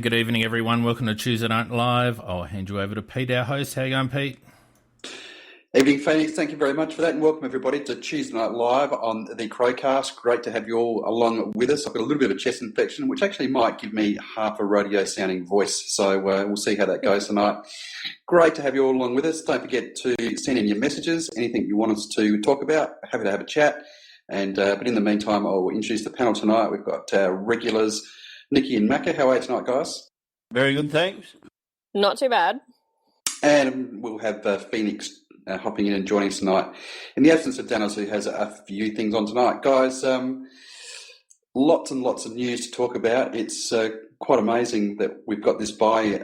and good evening, everyone. Welcome to Tuesday Night Live. I'll hand you over to Pete, our host. How you going, Pete? Evening, Phoenix. Thank you very much for that, and welcome everybody to Tuesday Night Live on the Crowcast. Great to have you all along with us. I've got a little bit of a chest infection, which actually might give me half a radio-sounding voice, so we'll see how that goes tonight. Great to have you all along with us. Don't forget to send in your messages, anything you want us to talk about. Happy to have a chat. And but in the meantime, I'll introduce the panel tonight. We've got our regulars, Nikki and Macca. How are you tonight, guys? Very good, thanks. Not too bad. And we'll have Phoenix hopping in and joining us tonight. In the absence of Danos, who has a few things on tonight. Guys, lots and lots of news to talk about. It's quite amazing that we've got this bye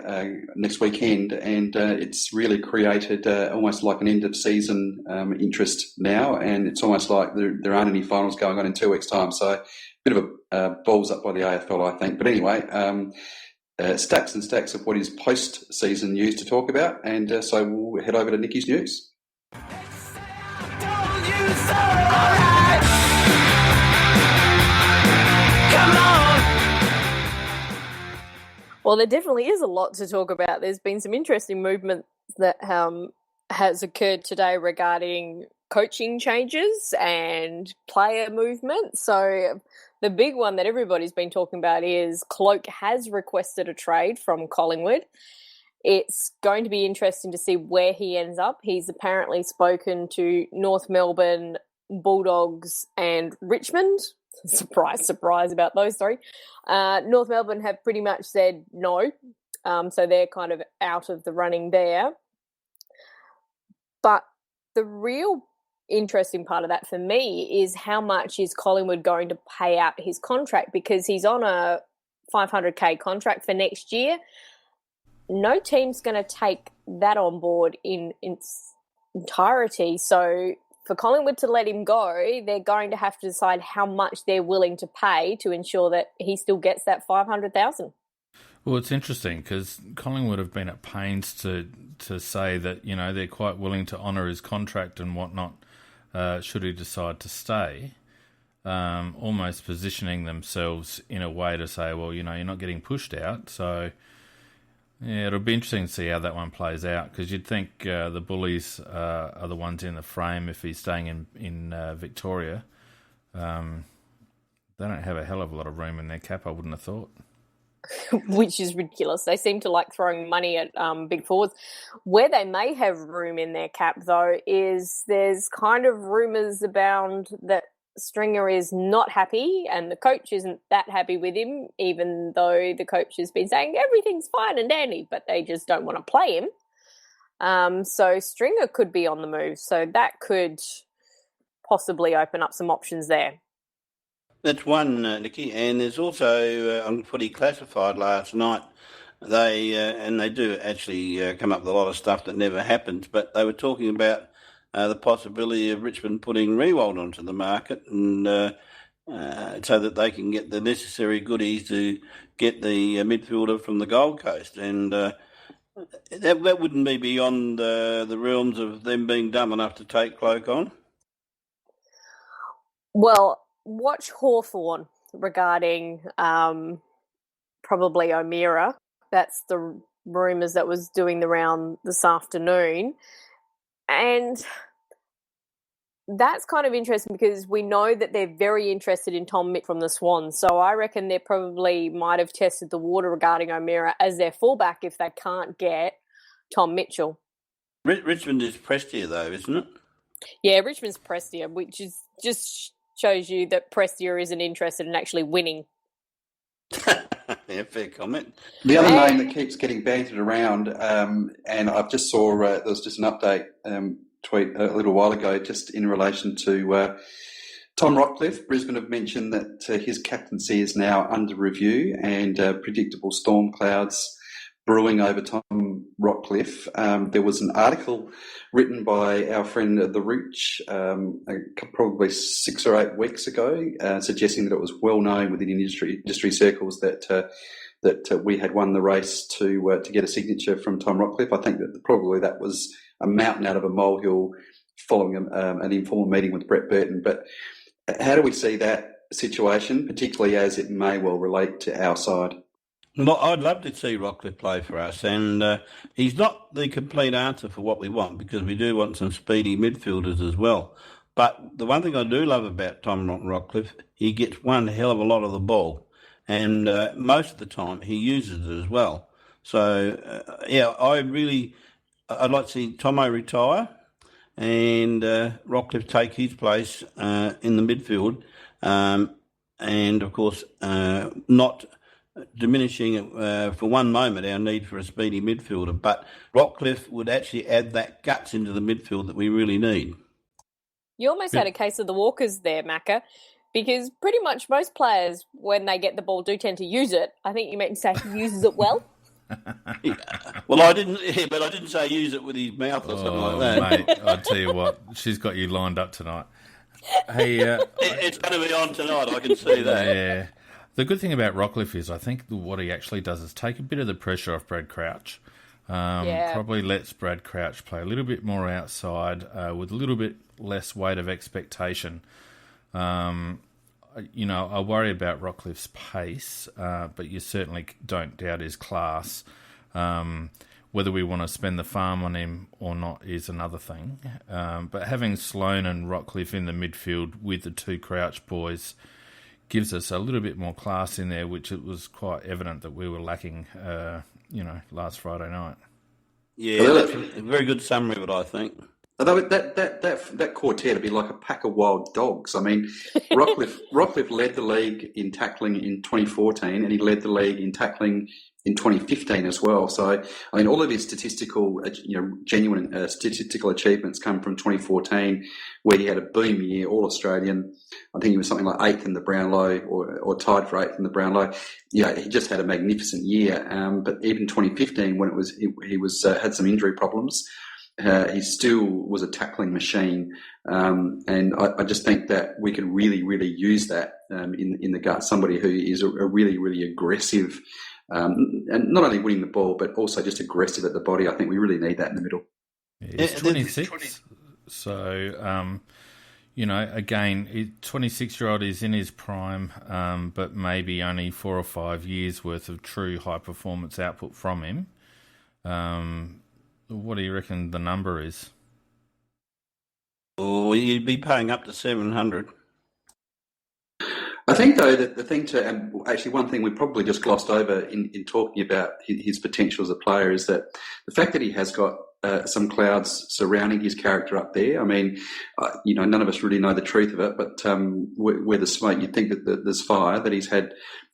next weekend, and it's really created almost like an end-of-season interest now, and it's almost like there aren't any finals going on in 2 weeks' time, so a bit of a balls up by the AFL, I think. But anyway, stacks and stacks of what is post-season news to talk about, and so we'll head over to Nikki's news. Well, there definitely is a lot to talk about. There's been some interesting movement that has occurred today regarding coaching changes and player movement. So the big one that everybody's been talking about is Cloak has requested a trade from Collingwood. It's going to be interesting to see where he ends up. He's apparently spoken to North Melbourne, Bulldogs and Richmond. Surprise, surprise about those three. North Melbourne have pretty much said no, so they're kind of out of the running there. But the real interesting part of that for me is how much is Collingwood going to pay out his contract, because he's on a $500K contract for next year. No team's going to take that on board in its entirety, so for Collingwood to let him go, they're going to have to decide how much they're willing to pay to ensure that he still gets that $500,000. Well, it's interesting because Collingwood have been at pains to say that, you know, they're quite willing to honour his contract and whatnot should he decide to stay, almost positioning themselves in a way to say, well, you know, you're not getting pushed out, so yeah, it'll be interesting to see how that one plays out, because you'd think the Bullies are the ones in the frame if he's staying in Victoria. They don't have a hell of a lot of room in their cap, I wouldn't have thought. Which is ridiculous. They seem to like throwing money at big forwards. Where they may have room in their cap, though, is there's kind of rumours abound that Stringer is not happy and the coach isn't that happy with him, even though the coach has been saying everything's fine and dandy, but they just don't want to play him. So Stringer could be on the move. So that could possibly open up some options there. That's one, Nikki. And there's also on Footy Classified last night, they do actually come up with a lot of stuff that never happens, but they were talking about the possibility of Richmond putting Riewoldt onto the market, and so that they can get the necessary goodies to get the midfielder from the Gold Coast. And that wouldn't be beyond the realms of them being dumb enough to take Cloak on? Well, watch Hawthorn regarding probably O'Meara. That's the rumours that was doing the round this afternoon. And that's kind of interesting because we know that they're very interested in Tom Mitchell from the Swans. So I reckon they probably might have tested the water regarding O'Meara as their fullback if they can't get Tom Mitchell. Richmond is Prestia, though, isn't it? Yeah, Richmond's Prestia, which is just shows you that Prestia isn't interested in actually winning. Yeah, fair comment. The other name that keeps getting bantered around, and I've just saw there was just an update tweet a little while ago just in relation to Tom Rockcliffe. Brisbane have mentioned that his captaincy is now under review, and predictable storm clouds brewing over Tom Rockcliffe. There was an article written by our friend The Rooch probably 6 or 8 weeks ago, suggesting that it was well known within industry circles that we had won the race to get a signature from Tom Rockcliffe. I think that probably that was a mountain out of a molehill following an informal meeting with Brett Burton. But how do we see that situation, particularly as it may well relate to our side? Well, I'd love to see Rockcliffe play for us, and he's not the complete answer for what we want, because we do want some speedy midfielders as well. But the one thing I do love about Tom Rockcliffe, he gets one hell of a lot of the ball, and most of the time he uses it as well. So, I'd like to see Tomo retire and Rockcliffe take his place in the midfield, and of course not diminishing for one moment our need for a speedy midfielder, but Rockcliffe would actually add that guts into the midfield that we really need. You almost had a case of the Walkers there, Macca, because pretty much most players, when they get the ball, do tend to use it. I think you meant to say he uses it well. Yeah. Well, I didn't say use it with his mouth or something like that. Mate, I'll tell you what, she's got you lined up tonight. Hey, it's going to be on tonight, I can see that. Yeah. The good thing about Rockcliffe is I think what he actually does is take a bit of the pressure off Brad Crouch. Probably lets Brad Crouch play a little bit more outside with a little bit less weight of expectation. I worry about Rockcliffe's pace, but you certainly don't doubt his class. Whether we want to spend the farm on him or not is another thing. But having Sloane and Rockcliffe in the midfield with the two Crouch boys gives us a little bit more class in there, which it was quite evident that we were lacking, last Friday night. Yeah, that's a very good summary of it, I think. Although that quartet would be like a pack of wild dogs. I mean, Rockcliffe led the league in tackling in 2014, and he led the league in tackling in 2015 as well. So, I mean, all of his statistical, genuine statistical achievements come from 2014, where he had a boom year, all Australian. I think he was something like 8th in the Brownlow, or tied for 8th in the Brownlow. Yeah, he just had a magnificent year. But even 2015, when he had some injury problems, he still was a tackling machine, and I just think that we could really, really use that in the gut. Somebody who is a really, really aggressive, and not only winning the ball, but also just aggressive at the body. I think we really need that in the middle. Yeah, he's 26, so again, 26-year-old is in his prime, but maybe only 4 or 5 years worth of true high performance output from him. What do you reckon the number is? Oh, you'd be paying up to 700. I think, though, that the thing actually one thing we probably just glossed over in talking about his potential as a player is that the fact that he has got some clouds surrounding his character up there. I mean, none of us really know the truth of it, but where there's smoke, you'd think that there's fire, that he's had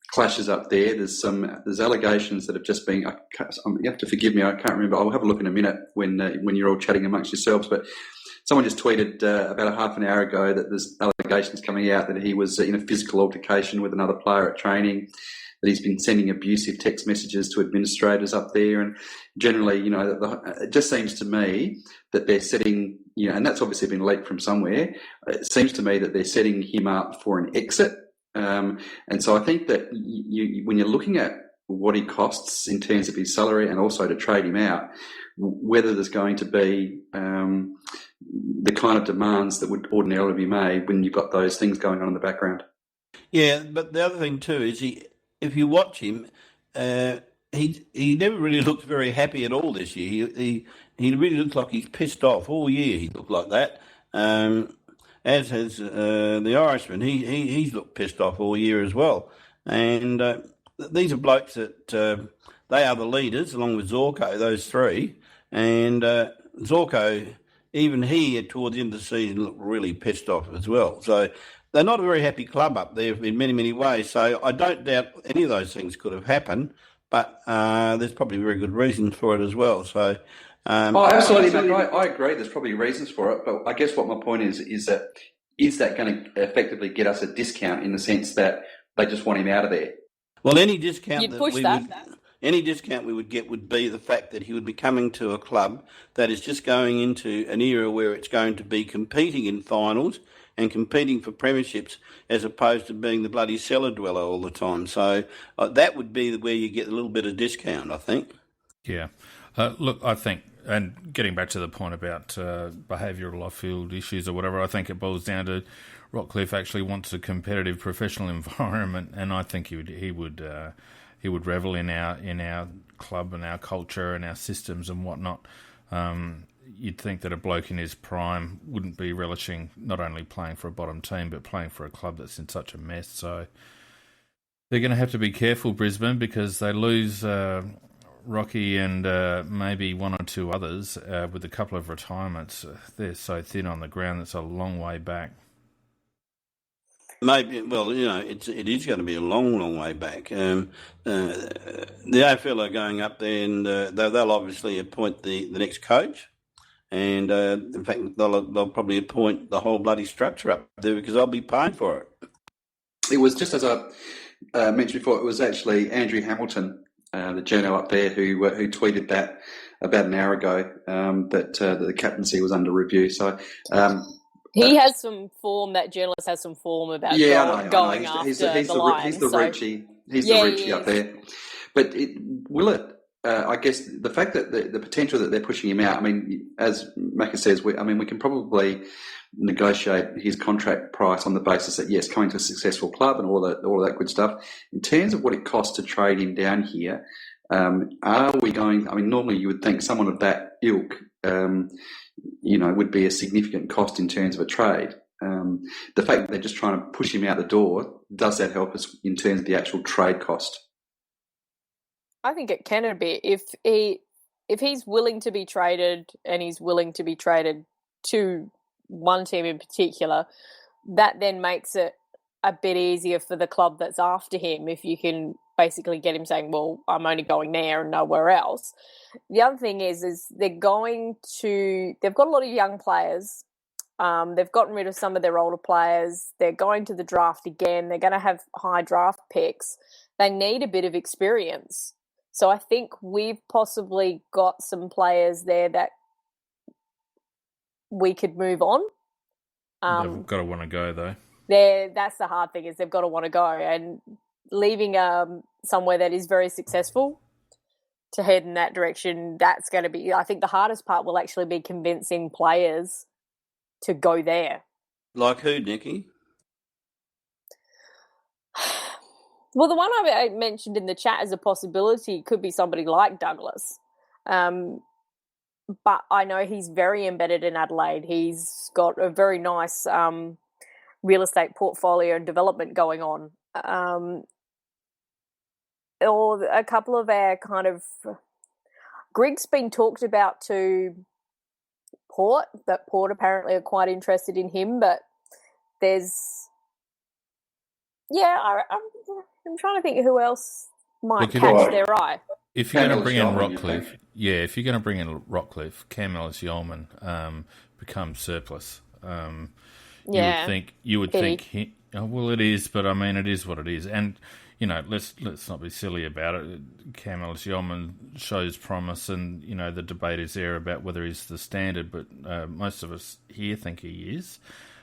clashes up there. There's allegations that have just been. You have to forgive me. I can't remember. I'll have a look in a minute when you're all chatting amongst yourselves. But someone just tweeted about a half an hour ago that there's allegations coming out that he was in a physical altercation with another player at training. That he's been sending abusive text messages to administrators up there, and generally, it just seems to me that they're setting, and that's obviously been leaked from somewhere. It seems to me that they're setting him up for an exit. And so I think that when you're looking at what he costs in terms of his salary and also to trade him out, whether there's going to be the kind of demands that would ordinarily be made when you've got those things going on in the background. Yeah, but the other thing too is if you watch him, he never really looked very happy at all this year. He really looks like he's pissed off all year. He looked like that. As has the Irishman. He's looked pissed off all year as well. And these are blokes that they are the leaders, along with Zorko, those three. And Zorko, even he, towards the end of the season, looked really pissed off as well. So they're not a very happy club up there in many, many ways. So I don't doubt any of those things could have happened, but there's probably very good reasons for it as well. So... absolutely, mate. I agree. There's probably reasons for it, but I guess what my point is that going to effectively get us a discount in the sense that they just want him out of there? Well, any discount we would get would be the fact that he would be coming to a club that is just going into an era where it's going to be competing in finals and competing for premierships as opposed to being the bloody cellar dweller all the time. So that would be where you get a little bit of discount, I think. Yeah. Look, I think, and getting back to the point about behavioural off-field issues or whatever, I think it boils down to Rockcliffe actually wants a competitive professional environment, and I think he would he would revel in our club and our culture and our systems and whatnot. You'd think that a bloke in his prime wouldn't be relishing not only playing for a bottom team but playing for a club that's in such a mess. So they're going to have to be careful, Brisbane, because they lose Rocky and maybe one or two others with a couple of retirements. They're so thin on the ground, it's a long way back. Maybe, well, it is going to be a long, long way back. The AFL are going up there, and they'll obviously appoint the next coach, and in fact, they'll probably appoint the whole bloody structure up there because they'll be paying for it. It was just as I mentioned before. It was actually Andrew Hamilton, the journo up there, who tweeted that about an hour ago that the captaincy was under review. So. He has some form. That journalist has some form about going after the Lions. He's the Ricci up there. But will it? I guess the fact that the potential that they're pushing him out. I mean, as Macca says, we can probably negotiate his contract price on the basis that yes, coming to a successful club and all of that good stuff. In terms of what it costs to trade him down here, are we going? I mean, normally you would think someone of that ilk. Would be a significant cost in terms of a trade. The fact that they're just trying to push him out the door, does that help us in terms of the actual trade cost? I think it can a bit. If he's willing to be traded and he's willing to be traded to one team in particular, that then makes it a bit easier for the club that's after him if you can basically get him saying, well, I'm only going there and nowhere else. The other thing is they've got a lot of young players. They've gotten rid of some of their older players. They're going to the draft again. They're going to have high draft picks. They need a bit of experience. So I think we've possibly got some players there that we could move on. They've got to want to go, though. That's the hard thing, is they've got to want to go. And leaving somewhere that is very successful to head in that direction, that's going to be, I think the hardest part will actually be convincing players to go there. Like who, Nikki? Well, the one I mentioned in the chat as a possibility could be somebody like Douglas. But I know he's very embedded in Adelaide. He's got a very nice real estate portfolio and development going on. Or a couple of our kind of... Grig's been talked about to Port, that Port apparently are quite interested in him, but there's... Yeah, I'm trying to think who else might catch their eye. If you're going to bring in Rockcliffe, Cam Ellis-Yeoman becomes surplus. You would think. Well, it is, but I mean, it is what it is, and let's not be silly about it. Cam Ellis-Yeoman shows promise, and the debate is there about whether he's the standard, but most of us here think he is,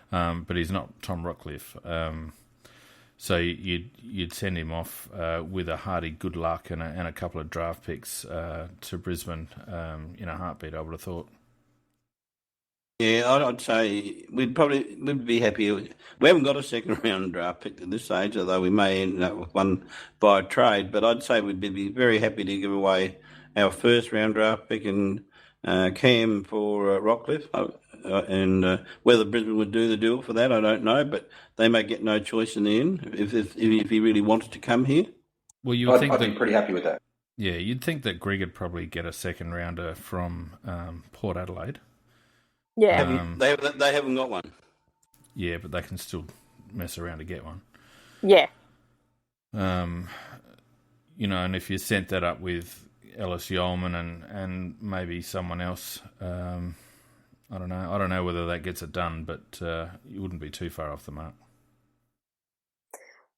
but he's not Tom Rockcliffe. So you'd send him off with a hearty good luck and a couple of draft picks to Brisbane in a heartbeat, I would have thought. Yeah, I'd say we'd be happy. We haven't got a second round draft pick at this stage, although we may end up with one by trade. But I'd say we'd be very happy to give away our first round draft pick and Cam for Rockcliffe. And whether Brisbane would do the deal for that, I don't know. But they may get no choice in the end if he really wanted to come here. Well, I'd be pretty happy with that. Yeah, you'd think that Greg would probably get a second rounder from Port Adelaide. Yeah, they haven't got one. Yeah, but they can still mess around to get one. Yeah. And if you sent that up with Ellis-Yeoman and maybe someone else, I don't know. I don't know whether that gets it done, but you wouldn't be too far off the mark.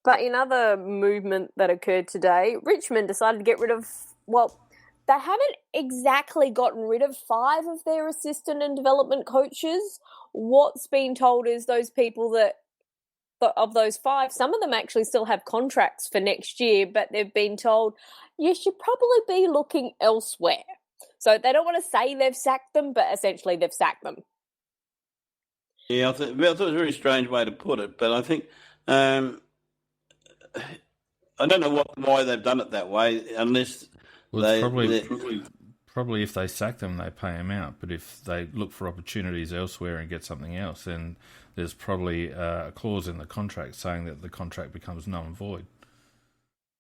But in other movement that occurred today, Richmond decided to get rid of, they haven't exactly gotten rid of 5 of their assistant and development coaches. What's been told is those people of those 5, some of them actually still have contracts for next year, but they've been told you should probably be looking elsewhere. So they don't want to say they've sacked them, but essentially they've sacked them. Yeah, I thought it was a very strange way to put it, but I think I don't know why they've done it that way, unless probably if they sack them, they pay them out. But if they look for opportunities elsewhere and get something else, then there's probably a clause in the contract saying that the contract becomes null and void.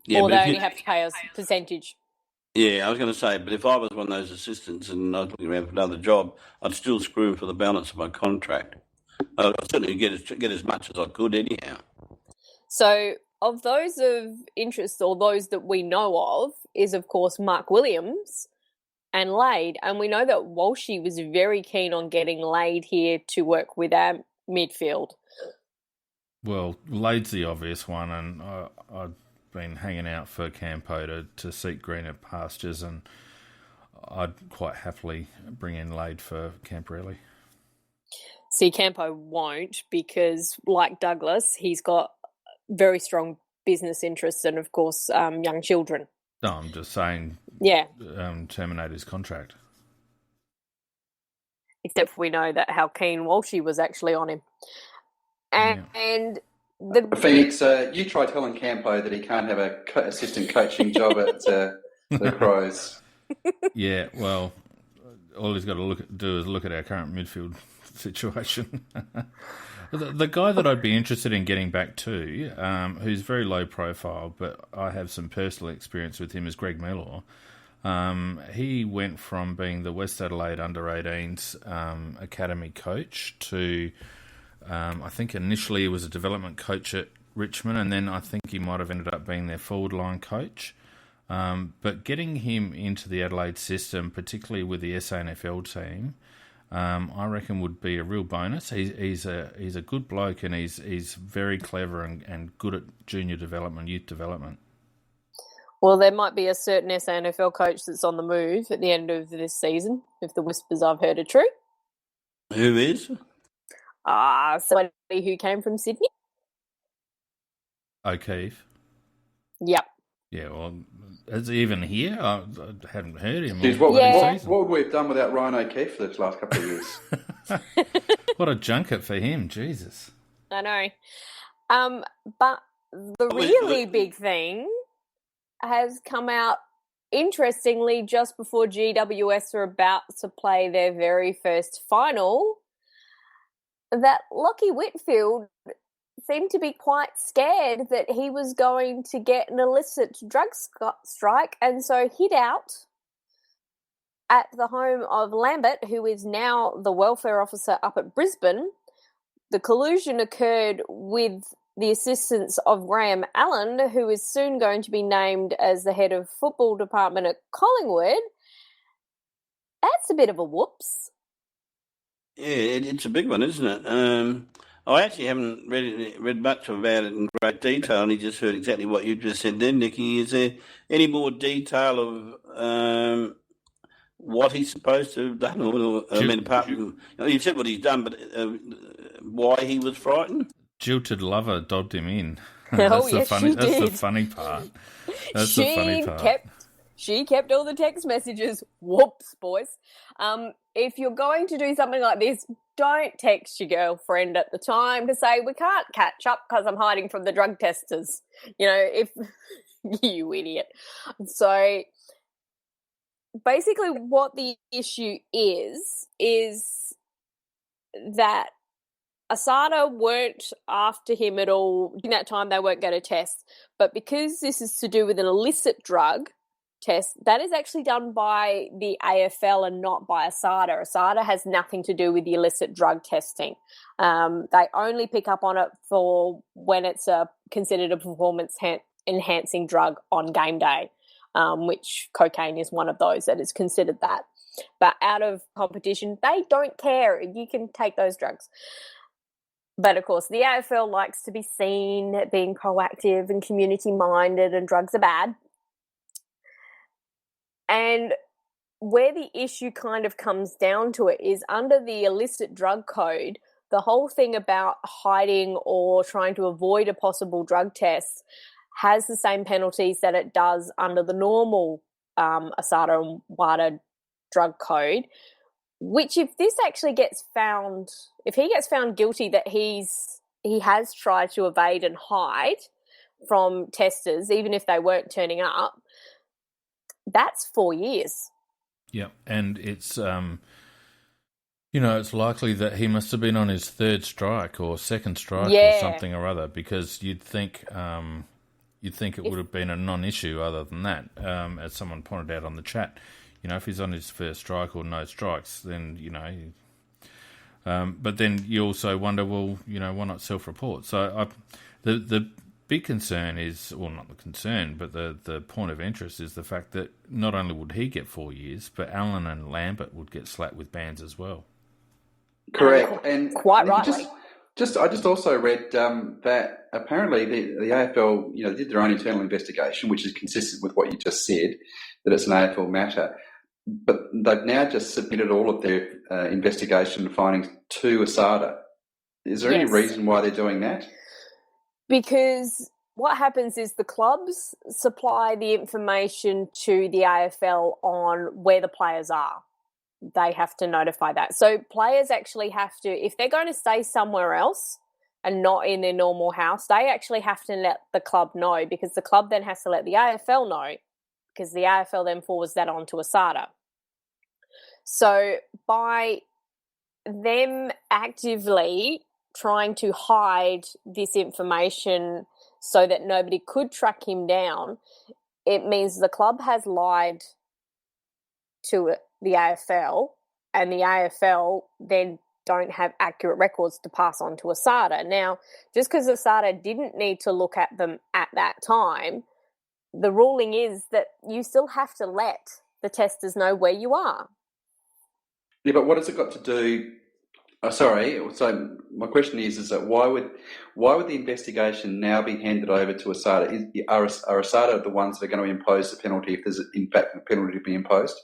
Yeah, or they only have to pay us a percentage. Yeah, I was going to say, but if I was one of those assistants and I was looking around for another job, I'd still screw for the balance of my contract. I'd certainly get as much as I could anyhow. So, of those of interest, or those that we know of, is of course Mark Williams and Lade. And we know that Walshy was very keen on getting Lade here to work with our midfield. Well, Lade's the obvious one, and I've been hanging out for Campo to seek greener pastures, and I'd quite happily bring in Lade for Camporelli. See, Campo won't, because like Douglas, he's got very strong business interests and, of course, young children. No, I'm just saying, terminate his contract. Except we know that how keen Walshy was actually on him. And Phoenix, you try telling Campo that he can't have a assistant coaching job at the Crows. Yeah, well, all he's got to do is look at our current midfield situation. The guy that I'd be interested in getting back to, who's very low profile, but I have some personal experience with him, is Greg Mellor. He went from being the West Adelaide under-18s academy coach to, I think initially he was a development coach at Richmond, and then I think he might have ended up being their forward line coach. But getting him into the Adelaide system, particularly with the SANFL team, I reckon would be a real bonus. He's a good bloke, and he's very clever and good at junior development, youth development. Well, there might be a certain SANFL coach that's on the move at the end of this season, if the whispers I've heard are true. Who is? Somebody who came from Sydney. O'Keefe. Yep. Yeah, well, is he even here? I haven't heard him. Jeez, what would we have done without Ryan O'Keefe for the last couple of years? What a junket for him, Jesus. I know. But the really big thing has come out, interestingly, just before GWS were about to play their very first final, that Lachie Whitfield seemed to be quite scared that he was going to get an illicit drug strike, and so hid out at the home of Lambert, who is now the welfare officer up at Brisbane. The collusion occurred with the assistance of Graham Allen, who is soon going to be named as the head of football department at Collingwood. That's a bit of a whoops. Yeah, it's a big one, isn't it? I actually haven't read much about it in great detail, and just heard exactly what you just said then, Nicky. Is there any more detail of what he's supposed to have done? Apart from, you've said what he's done, but why he was frightened? Jilted lover dobbed him in. That's the funny part. That's the funny part. She kept all the text messages. Whoops, boys. If you're going to do something like this, don't text your girlfriend at the time to say, we can't catch up because I'm hiding from the drug testers. If you idiot. So basically what the issue is that Asada weren't after him at all. In that time, they weren't going to test. But because this is to do with an illicit drug test, that is actually done by the AFL and not by Asada. Asada has nothing to do with the illicit drug testing. They only pick up on it for when it's considered a performance-enhancing drug on game day, which cocaine is one of those that is considered that. But out of competition, they don't care. You can take those drugs. But, of course, the AFL likes to be seen being proactive and community-minded, and drugs are bad. And where the issue kind of comes down to it is under the illicit drug code, the whole thing about hiding or trying to avoid a possible drug test has the same penalties that it does under the normal ASADA and WADA drug code, which if this actually gets found, if he gets found guilty that he has tried to evade and hide, from testers, even if they weren't turning up, that's 4 years. Yeah, and it's it's likely that he must have been on his third strike or second strike or something or other, because you'd think it would have been a non-issue other than that. As someone pointed out on the chat, if he's on his first strike or no strikes, then but then you also wonder, well, why not self-report? So the big concern is, well, not the concern, but the point of interest is the fact that not only would he get 4 years, but Allen and Lambert would get slapped with bans as well. Correct, and quite rightly. I just also read that apparently the AFL, did their own internal investigation, which is consistent with what you just said, that it's an AFL matter. But they've now just submitted all of their investigation findings to ASADA. Is there any reason why they're doing that? Because what happens is the clubs supply the information to the AFL on where the players are. They have to notify that. So players actually have to, if they're going to stay somewhere else and not in their normal house, they actually have to let the club know, because the club then has to let the AFL know, because the AFL then forwards that on to ASADA. So by them actively trying to hide this information so that nobody could track him down, it means the club has lied to the AFL, and the AFL then don't have accurate records to pass on to ASADA. Now, just because ASADA didn't need to look at them at that time, the ruling is that you still have to let the testers know where you are. Yeah, but what has it got to do? So my question is that why would the investigation now be handed over to ASADA? Are ASADA the ones that are going to impose the penalty if there's in fact a penalty to be imposed?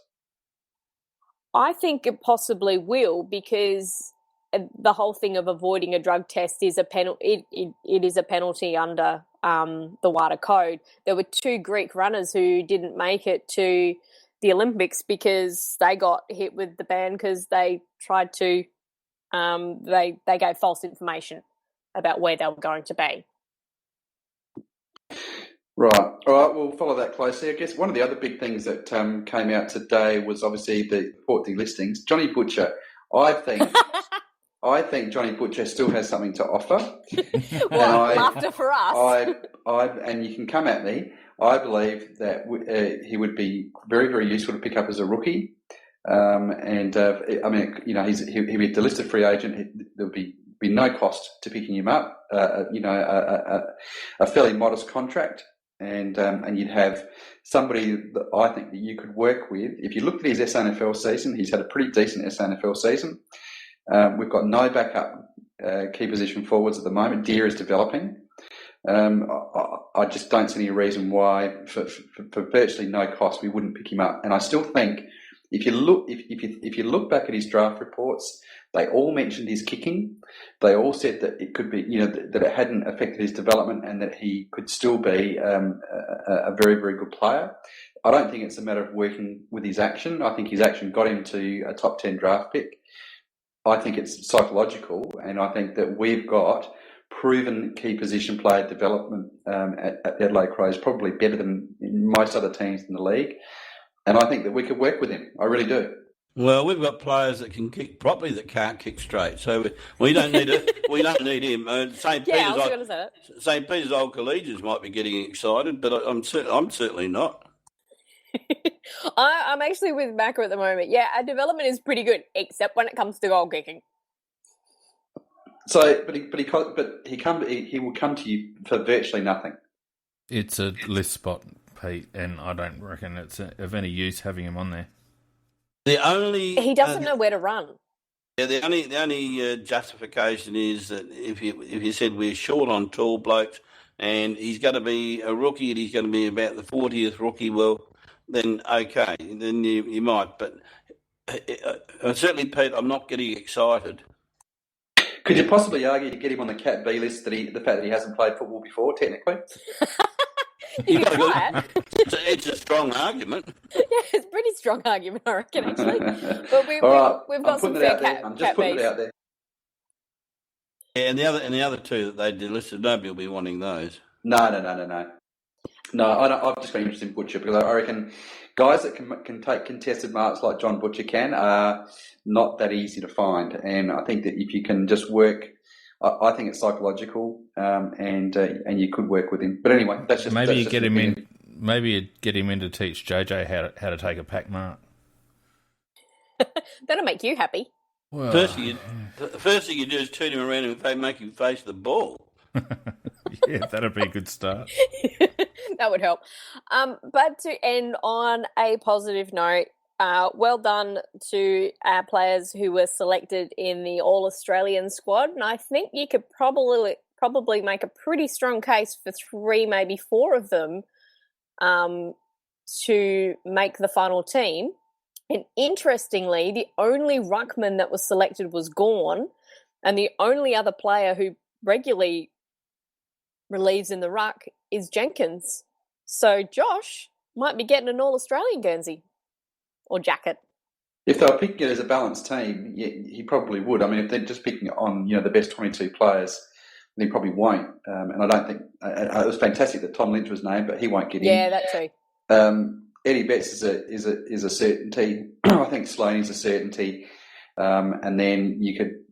I think it possibly will, because the whole thing of avoiding a drug test is a penalty. It is a penalty under the WADA code. There were 2 Greek runners who didn't make it to the Olympics because they got hit with the ban because they tried to they gave false information about where they were going to be. Right. All right. We'll follow that closely. I guess one of the other big things that came out today was obviously the port delistings. Johnny Butcher, I think Johnny Butcher still has something to offer. Well, laughter for us. And you can come at me. I believe that he would be very, very useful to pick up as a rookie. He'd be a delisted free agent. There would be no cost to picking him up. A fairly modest contract. And you'd have somebody that I think that you could work with. If you looked at his SNFL season, he's had a pretty decent SNFL season. We've got no backup key position forwards at the moment. Deer is developing. I just don't see any reason why, for virtually no cost, we wouldn't pick him up. And I still think if you look back at his draft reports, they all mentioned his kicking. They all said that it could be, that it hadn't affected his development and that he could still be a very, very good player. I don't think it's a matter of working with his action. I think his action got him to a top 10 draft pick. I think it's psychological, and I think that we've got proven key position player development at Adelaide Crows, probably better than most other teams in the league. And I think that we could work with him. I really do. Well, we've got players that can kick properly that can't kick straight, so we don't need it. We don't need him. St. Peter's old collegians might be getting excited, but I'm certainly not. I'm actually with Macca at the moment. Yeah, our development is pretty good, except when it comes to goal kicking. So, he will come to you for virtually nothing. It's a list spot, Pete, and I don't reckon it's of any use having him on there. He doesn't know where to run. Yeah, the only justification is that if you said we're short on tall blokes and he's going to be a rookie and he's going to be about the 40th rookie, well, then okay, then you might. But certainly, Pete, I'm not getting excited. Could you possibly argue to get him on the Cat B list the fact that he hasn't played football before, technically? It's a strong argument. Yeah, it's a pretty strong argument, I reckon, actually. But we've got some fair cat. I'm just putting it out there. Yeah, and the other two that they delisted, nobody will be wanting those. No. No, I've just got interest in Butcher because I reckon guys that can take contested marks like John Butcher can are not that easy to find. And I think that if you can just work, I think it's psychological, and you could work with him. But anyway, maybe you just get an him opinion. in. Maybe you get him in to teach JJ how to take a pack mark. That'll make you happy. Well, the first thing you do is turn him around and make him face the ball. yeah, that'd be a good start. That would help. But to end on a positive note, well done to our players who were selected in the All-Australian squad. And I think you could probably make a pretty strong case for 3, maybe 4 of them to make the final team. And interestingly, the only ruckman that was selected was Gawn, and the only other player who regularly relieves in the ruck is Jenkins. So Josh might be getting an All-Australian Guernsey or jacket. If they were picking it as a balanced team, yeah, he probably would. I mean, if they're just picking it on, the best 22 players, then he probably won't. And I don't think it was fantastic that Tom Lynch was named, but he won't get in. Yeah, that too. Eddie Betts is a certainty. I think Sloaney's a certainty. And then you could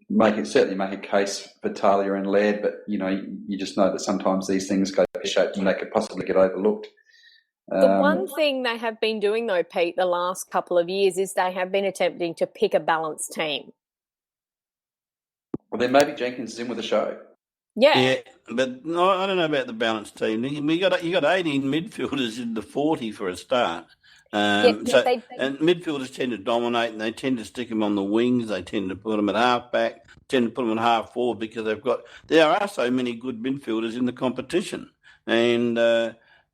certainly make a case for Talia and Laird, but you just know that sometimes these things go pear-shaped and they could possibly get overlooked. The one thing they have been doing, though, Pete, the last couple of years is they have been attempting to pick a balanced team. Well, then maybe Jenkins is in with the show. Yeah, but no, I don't know about the balanced team. You got 18 midfielders in the 40 for a start. And midfielders tend to dominate, and they tend to stick them on the wings. They tend to put them at half-back, tend to put them at half-forward because there are so many good midfielders in the competition. And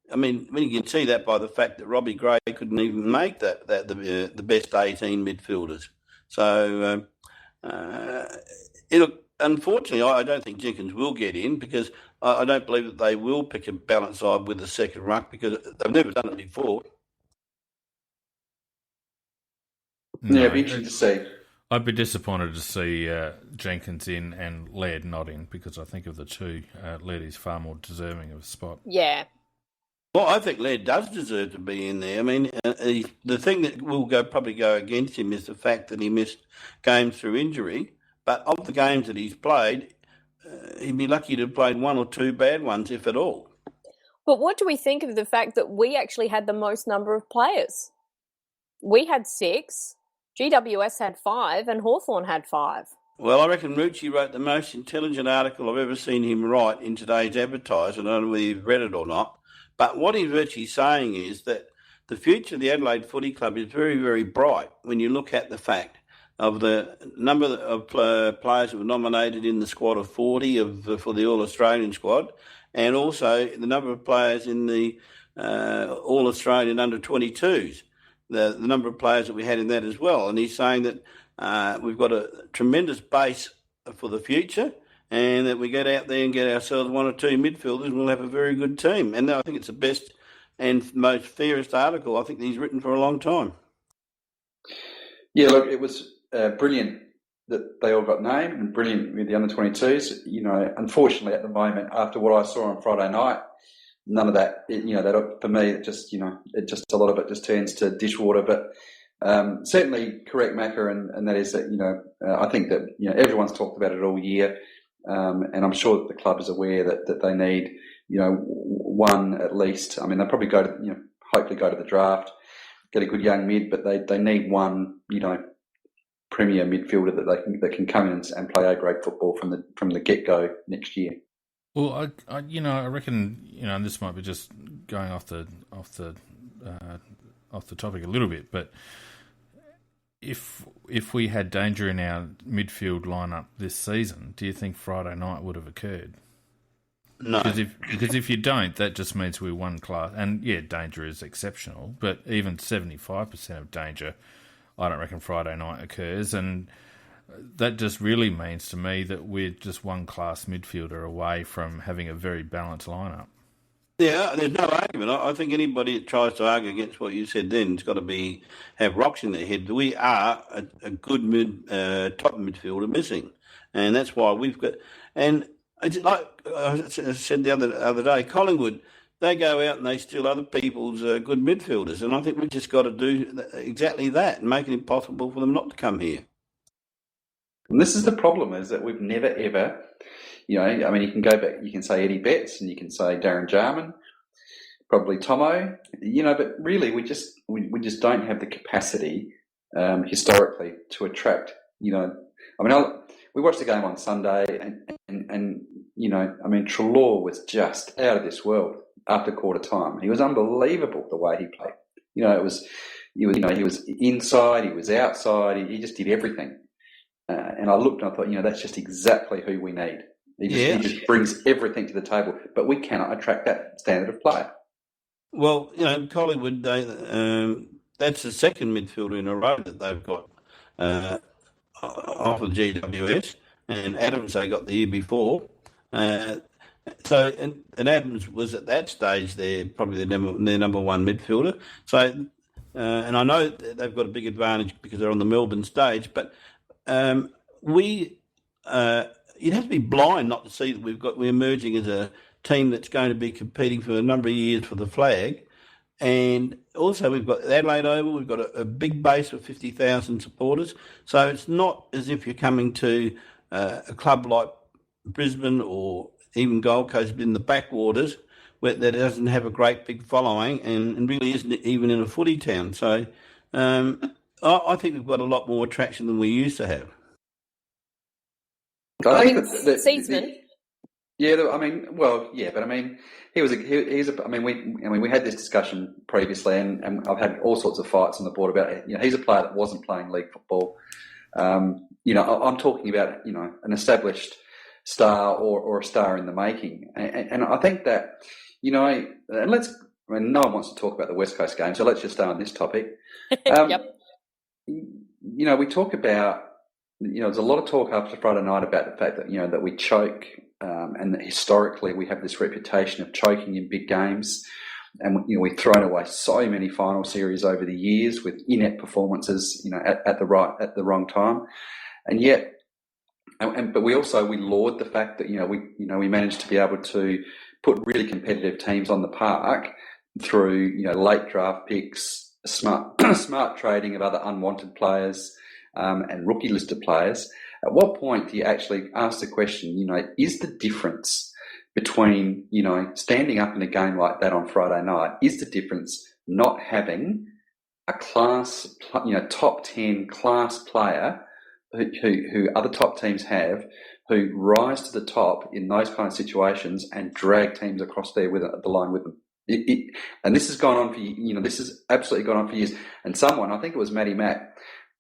when you can see that by the fact that Robbie Gray couldn't even make the best 18 midfielders. So unfortunately, I don't think Jenkins will get in because I don't believe that they will pick a balanced side with the second ruck because they've never done it before. No, it'd be interesting to see. I'd be disappointed to see Jenkins in and Laird not in because I think of the two, Laird is far more deserving of a spot. Yeah. Well, I think Laird does deserve to be in there. I mean, the thing that will probably go against him is the fact that he missed games through injury. But of the games that he's played, he'd be lucky to have played 1 or 2 bad ones, if at all. But what do we think of the fact that we actually had the most number of players? We had 6, GWS had 5, and Hawthorn had 5. Well, I reckon Rucci wrote the most intelligent article I've ever seen him write in today's Advertiser. I don't know whether you've read it or not. But what he's actually saying is that the future of the Adelaide Footy Club is very, very bright when you look at the fact of the number of players that were nominated in the squad of 40 for the All-Australian squad, and also the number of players in the All-Australian under-22s, the number of players that we had in that as well. And he's saying that we've got a tremendous base for the future and that we get out there and get ourselves 1 or 2 midfielders and we'll have a very good team. And I think it's the best and most fairest article I think he's written for a long time. Yeah, look, it was brilliant that they all got named and brilliant with the under-22s. Unfortunately at the moment, after what I saw on Friday night, none of that, that for me, it just a lot of it just turns to dishwater. But certainly correct, Macca, and that is that, I think that, everyone's talked about it all year. And I'm sure that the club is aware that they need, one at least. I mean, they'll probably hopefully go to the draft, get a good young mid, but they need one, premier midfielder that can come in and play A-grade football from the get-go next year. Well, I reckon, and this might be just going off the topic a little bit, but if we had danger in our midfield lineup this season, do you think Friday night would have occurred? No. Because if you don't, that just means we're one class. And, yeah, danger is exceptional, but even 75% of danger, I don't reckon Friday night occurs. And that just really means to me that we're just one class midfielder away from having a very balanced lineup. Yeah, there's no argument. I think anybody that tries to argue against what you said then has got to have rocks in their head. We are a good top midfielder missing, and that's why we've got. And It's like I said the other day, Collingwood, they go out and they steal other people's good midfielders, and I think we've just got to do exactly that and make it impossible for them not to come here. And this is the problem, is that we've never ever, you can go back, you can say Eddie Betts and you can say Darren Jarman, probably Tomo, but really we just don't have the capacity historically to attract, we watched the game on Sunday and Treloar was just out of this world after quarter time. He was unbelievable the way he played. He was inside, he was outside, he just did everything. And I looked and I thought, that's just exactly who we need. He just brings everything to the table, but we cannot attract that standard of player. Well, Collingwood, that's the second midfielder in a row that they've got off of GWS, and Adams they got the year before. And Adams was at that stage probably their number one midfielder. So, and I know they've got a big advantage because they're on the Melbourne stage, but you'd have to be blind not to see that we're emerging as a team that's going to be competing for a number of years for the flag. And also we've got Adelaide Oval, we've got a big base of 50,000 supporters. So it's not as if you're coming to a club like Brisbane or even Gold Coast in the backwaters that doesn't have a great big following and really isn't even in a footy town. So I think we've got a lot more attraction than we used to have. I think Seedsman. we had this discussion previously, and I've had all sorts of fights on the board about he's a player that wasn't playing league football. I'm talking about an established star or a star in the making, and I think that no one wants to talk about the West Coast game, so let's just stay on this topic. Yep. We talk about. There's a lot of talk after Friday night about the fact that that we choke, and that historically we have this reputation of choking in big games, and we've thrown away so many final series over the years with inept performances, at the wrong time, and yet, but we laud the fact that we managed to be able to put really competitive teams on the park through late draft picks, smart trading of other unwanted players. And rookie listed players. At what point do you actually ask the question, is the difference between, standing up in a game like that on Friday night, is the difference not having a class, top 10 class player who other top teams have, who rise to the top in those kind of situations and drag teams across there with the line with them? And this has gone on for, this has absolutely gone on for years. And someone, I think it was Matty Mack,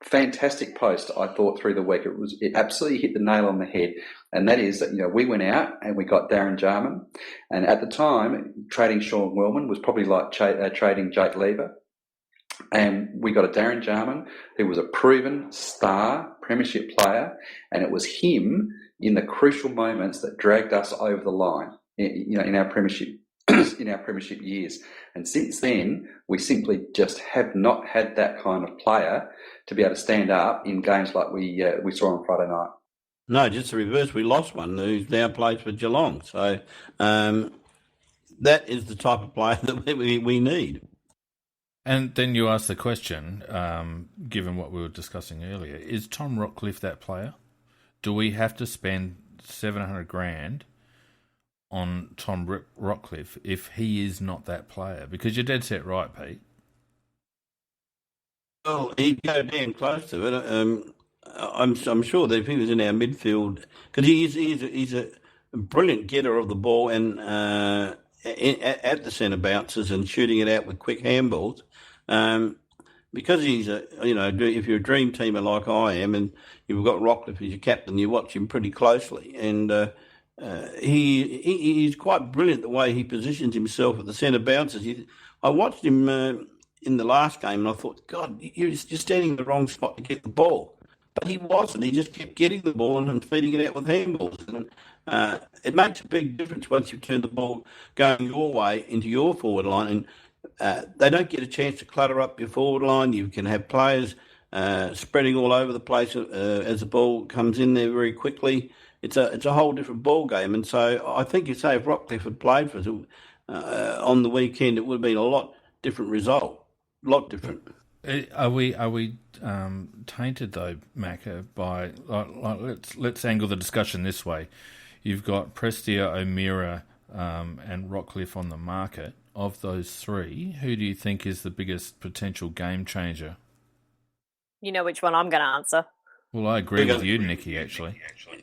fantastic post, I thought, through the week. It absolutely hit the nail on the head, and that is that we went out and we got Darren Jarman, and at the time trading Sean Wellman was probably like trading Jake Lever, and we got a Darren Jarman who was a proven star premiership player, and it was him in the crucial moments that dragged us over the line, in our premiership. In our premiership years, and since then we simply just have not had that kind of player to be able to stand up in games like we saw on Friday night. No, just the reverse. We lost one who's now plays for Geelong. So that is the type of player that we need. And then you ask the question, given what we were discussing earlier, is Tom Rockcliffe that player? Do we have to spend $700,000 on Tom Rockcliffe if he is not that player? Because you're dead set right, Pete. Well, he'd go damn close to it. I'm sure that if he was in our midfield, because he's a brilliant getter of the ball and at the centre bounces and shooting it out with quick handballs. Because he's if you're a dream teamer like I am, and you've got Rockcliffe as your captain, you watch him pretty closely, and he's quite brilliant the way he positions himself at the centre bounces. I watched him in the last game, and I thought, God, you're standing in the wrong spot to get the ball. But he wasn't. He just kept getting the ball and feeding it out with handballs. And it makes a big difference once you turn the ball going your way into your forward line. And they don't get a chance to clutter up your forward line. You can have players spreading all over the place as the ball comes in there very quickly. it's a whole different ball game. And so I think you say if Rockcliffe had played for us on the weekend, it would have been a lot different result, a lot different. Are we tainted though, Macca, by let's angle the discussion this way. You've got Prestia, O'Meara, and Rockcliffe on the market. Of those three, who do you think is the biggest potential game changer? You know which one I'm going to answer. Well, I agree with you, Nikki, actually.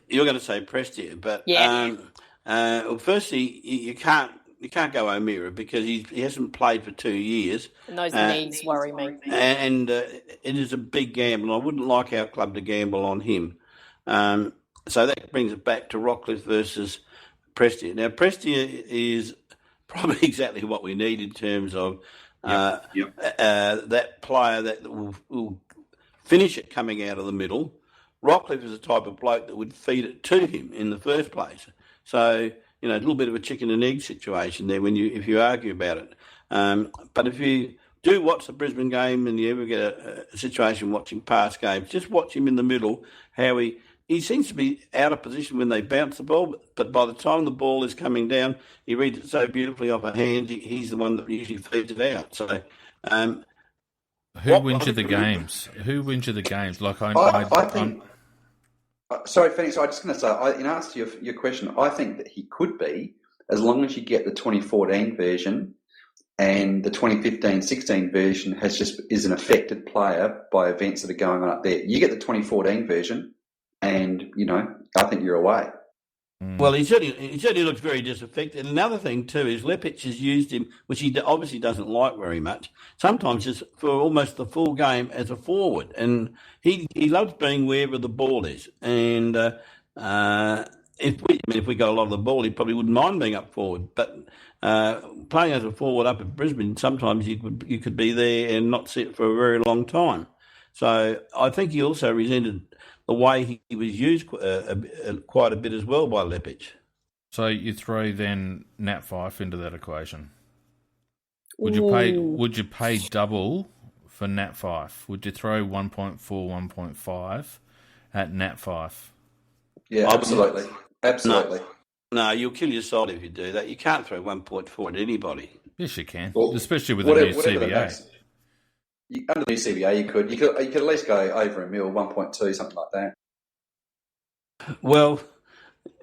You're going to say Prestia, but Yeah. well, firstly, you can't go O'Meara because he hasn't played for 2 years. And those knees worry me. And it is a big gamble. I wouldn't like our club to gamble on him. So that brings it back to Rockcliffe versus Prestia. Now, Prestia is probably exactly what we need in terms of that player that will finish it coming out of the middle. Rockcliffe is the type of bloke that would feed it to him in the first place. So, a little bit of a chicken and egg situation there if you argue about it. But if you do watch the Brisbane game and you ever get a situation watching past games, just watch him in the middle, how he seems to be out of position when they bounce the ball, but by the time the ball is coming down, he reads it so beautifully off a hand, he's the one that usually feeds it out. So, who wins you the games? Who wins you the games? Like I think. Sorry, Phoenix. I was just going to say, in answer to your question, I think that he could be, as long as you get the 2014 version, and the 2015-16 version is an affected player by events that are going on up there. You get the 2014 version, and I think you're away. Well, he certainly looks very disaffected. Another thing too is Lepic has used him, which he obviously doesn't like very much. Sometimes just for almost the full game as a forward, and he loves being wherever the ball is. And if we got a lot of the ball, he probably wouldn't mind being up forward. But playing as a forward up at Brisbane, sometimes you could be there and not sit for a very long time. So I think he also resented the way he was used quite a bit as well by Lepic. So you throw then Nat Fife into that equation. Would you pay double for Nat Fife? Would you throw 1.4, 1.5 at Nat Fife? Yeah, absolutely. Absolutely. No, you'll kill your side if you do that. You can't throw 1.4 at anybody. Yes, you can, especially with the new CBA. Under the new CBA, you could at least go over a mil, 1.2, something like that. Well,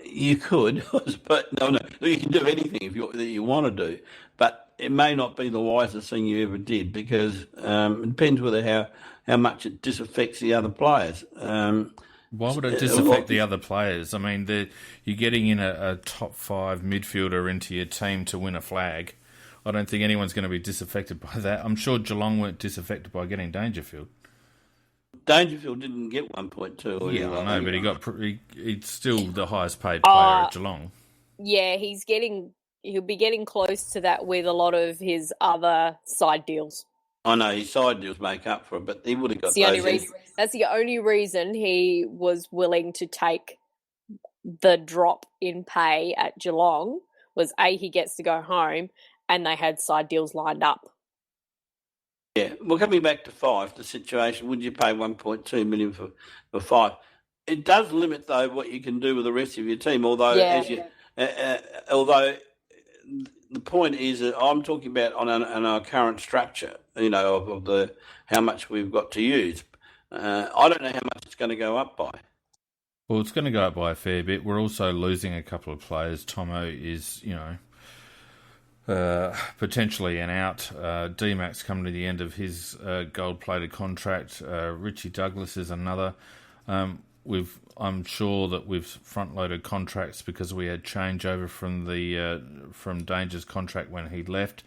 you could, but no, you can do anything that you want to do, but it may not be the wisest thing you ever did because it depends whether how much it disaffects the other players. Why would it disaffect the other players? I mean, you're getting in a top 5 midfielder into your team to win a flag. I don't think anyone's going to be disaffected by that. I'm sure Geelong weren't disaffected by getting Dangerfield. Dangerfield didn't get 1.2. Yeah, I know, but he's still the highest paid player at Geelong. Yeah, he'll be getting close to that with a lot of his other side deals. I know his side deals make up for it, but he would have got That's the only reason he was willing to take the drop in pay at Geelong was he gets to go home, and they had side deals lined up. Yeah, well, coming back to Fife, the situation, would you pay 1.2 million for Fife? It does limit, though, what you can do with the rest of your team, although although the point is that I'm talking about on our current structure, of how much we've got to use. I don't know how much it's going to go up by. Well, it's going to go up by a fair bit. We're also losing a couple of players. Tomo is, potentially an out. D-Max coming to the end of his gold-plated contract. Richie Douglas is another. I'm sure that we've front-loaded contracts because we had changeover from Danger's contract when he left.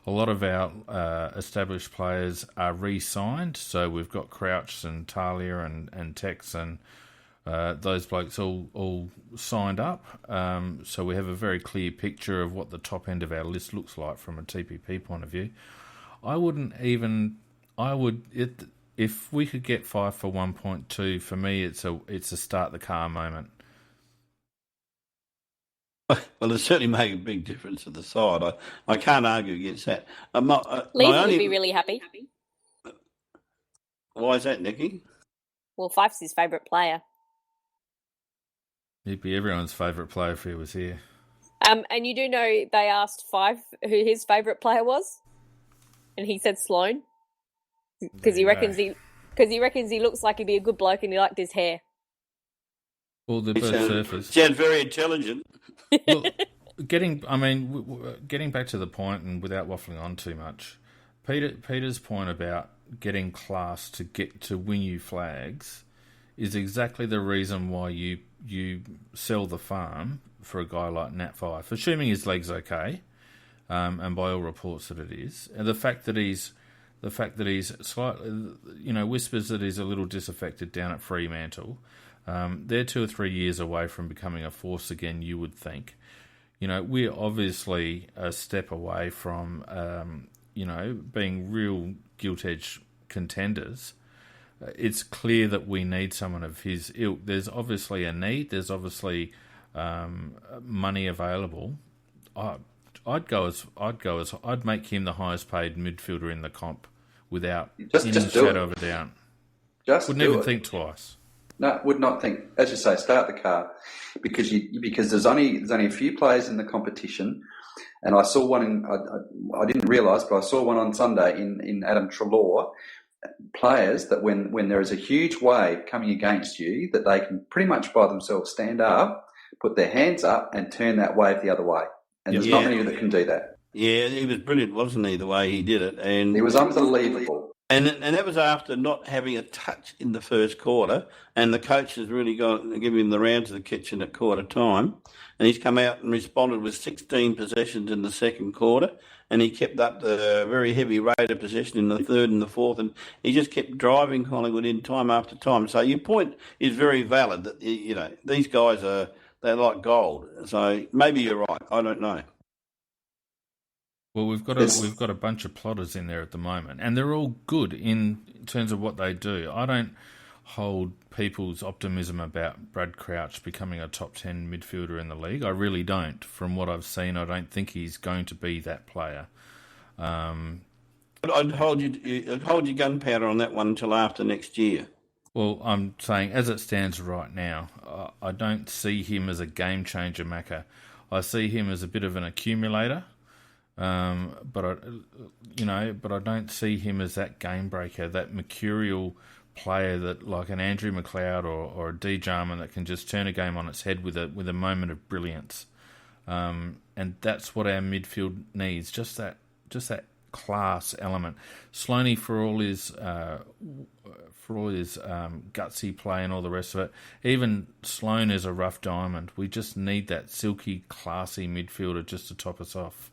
A lot of our established players are re-signed, so we've got Crouch and Talia and Tex and those blokes all signed up. So we have a very clear picture of what the top end of our list looks like from a TPP point of view. If we could get 5 for 1.2, for me, it's a start the car moment. Well, it certainly make a big difference to the side. I can't argue against that. Lever would be really happy. Why is that, Nicky? Well, Fife's his favourite player. He'd be everyone's favourite player if he was here. And you do know they asked Fife who his favourite player was, and he said Sloane because he reckons he looks like he'd be a good bloke and he liked his hair. Well, they're both surfers. Sounds very intelligent. Well, getting back to the point, and without waffling on too much, Peter's point about getting class to win you flags is exactly the reason why you sell the farm for a guy like Nat Fyfe, assuming his leg's okay, and by all reports that it is, and the fact that he's slightly, whispers that he's a little disaffected down at Fremantle. They're 2 or 3 years away from becoming a force again, you would think. We're obviously a step away from, being real gilt-edged contenders. It's clear that we need someone of his ilk. There's obviously a need. There's obviously money available. I'd make him the highest paid midfielder in the comp without any shadow of a doubt. Wouldn't even think twice. No, would not think. As you say, start the car because there's only a few players in the competition, and I saw one. I didn't realise, but I saw one on Sunday in Adam Treloar. Players that when there is a huge wave coming against you, that they can pretty much by themselves stand up, put their hands up, and turn that wave the other way. And there's not many that can do that. Yeah, he was brilliant, wasn't he? The way he did it, and he was unbelievable. And that was after not having a touch in the first quarter, and the coach has really given him the round to the kitchen at quarter time, and he's come out and responded with 16 possessions in the second quarter, and he kept up the very heavy rate of possession in the third and the fourth, and he just kept driving Collingwood in time after time. So your point is very valid that these guys they're like gold. So maybe you're right. I don't know. Well, we've got a bunch of plotters in there at the moment, and they're all good in terms of what they do. I don't hold people's optimism about Brad Crouch becoming a top 10 midfielder in the league. I really don't. From what I've seen, I don't think he's going to be that player. I'd hold your gunpowder on that one until after next year. Well, I'm saying as it stands right now, I don't see him as a game changer, Macca. I see him as a bit of an accumulator. But I don't see him as that game breaker, that mercurial player that like an Andrew McLeod or a D Jarman that can just turn a game on its head with a moment of brilliance. And that's what our midfield needs, just that class element. Sloaney, for all his gutsy play and all the rest of it, even Sloane is a rough diamond. We just need that silky, classy midfielder just to top us off.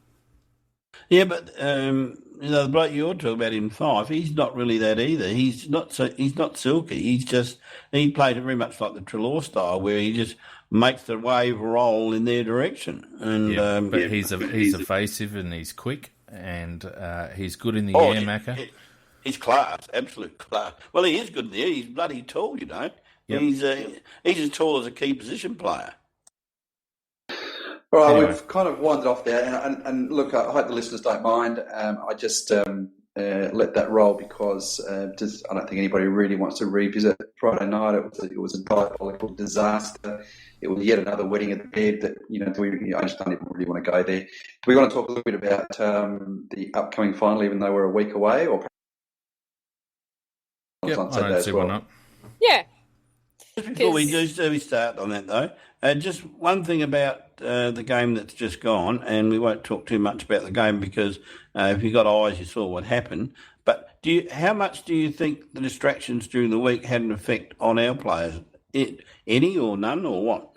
Yeah, but the bloke you're talking about in Fife, he's not really that either. He's not silky. He played very much like the Treloar style, where he just makes the wave roll in their direction. And but he's evasive and he's quick and he's good in the air, Macca. He's class, absolute class. Well, he is good in the air. He's bloody tall, Yep. He's as tall as a key position player. All right, anyway. We've kind of wandered off there, and look, I hope the listeners don't mind. I just let that roll because I don't think anybody really wants to revisit Friday night. It was a diabolical disaster. It was yet another wedding at the bed that I just don't even really want to go there. Do we want to talk a little bit about the upcoming final, even though we're a week away? Or I don't see why not. Yeah. Before we start on that, though, just one thing about the game that's just gone, and we won't talk too much about the game because if you got eyes, you saw what happened. But how much do you think the distractions during the week had an effect on our players? Any or none or what?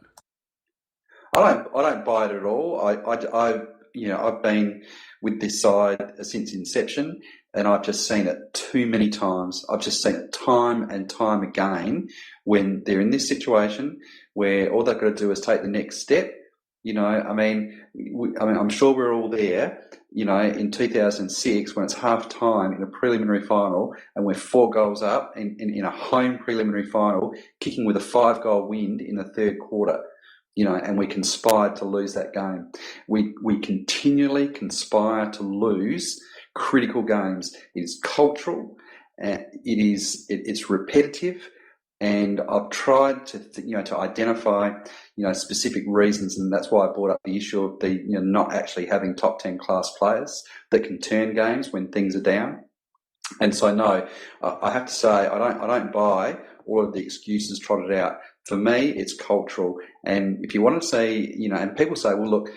I don't buy it at all. I've been with this side since inception, and I've just seen it too many times. I've just seen it time and time again when they're in this situation where all they've got to do is take the next step. I'm sure we're all there, in 2006 when it's half time in a preliminary final and we're 4 goals up in a home preliminary final, kicking with a 5-goal wind in the third quarter. And we conspired to lose that game. We continually conspire to lose critical games. It is cultural. It's repetitive. And I've tried to identify, specific reasons, and that's why I brought up the issue of the, not actually having top 10 class players that can turn games when things are down. And so, no, I have to say I don't buy all of the excuses trotted out. For me, it's cultural. And if you want to say, and people say, well, look,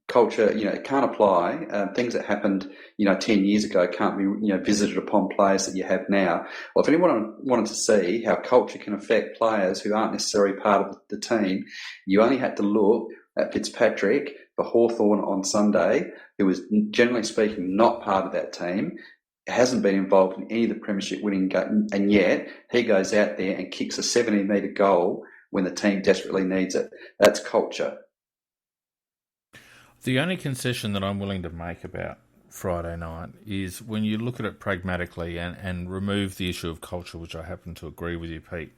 culture, it can't apply. Things that happened, 10 years ago can't be, visited upon players that you have now. Well, if anyone wanted to see how culture can affect players who aren't necessarily part of the team, you only had to look at Fitzpatrick for Hawthorn on Sunday, who was, generally speaking, not part of that team, hasn't been involved in any of the premiership winning game, and yet he goes out there and kicks a 70-metre goal when the team desperately needs it. That's culture. The only concession that I'm willing to make about Friday night is when you look at it pragmatically and remove the issue of culture, which I happen to agree with you, Pete,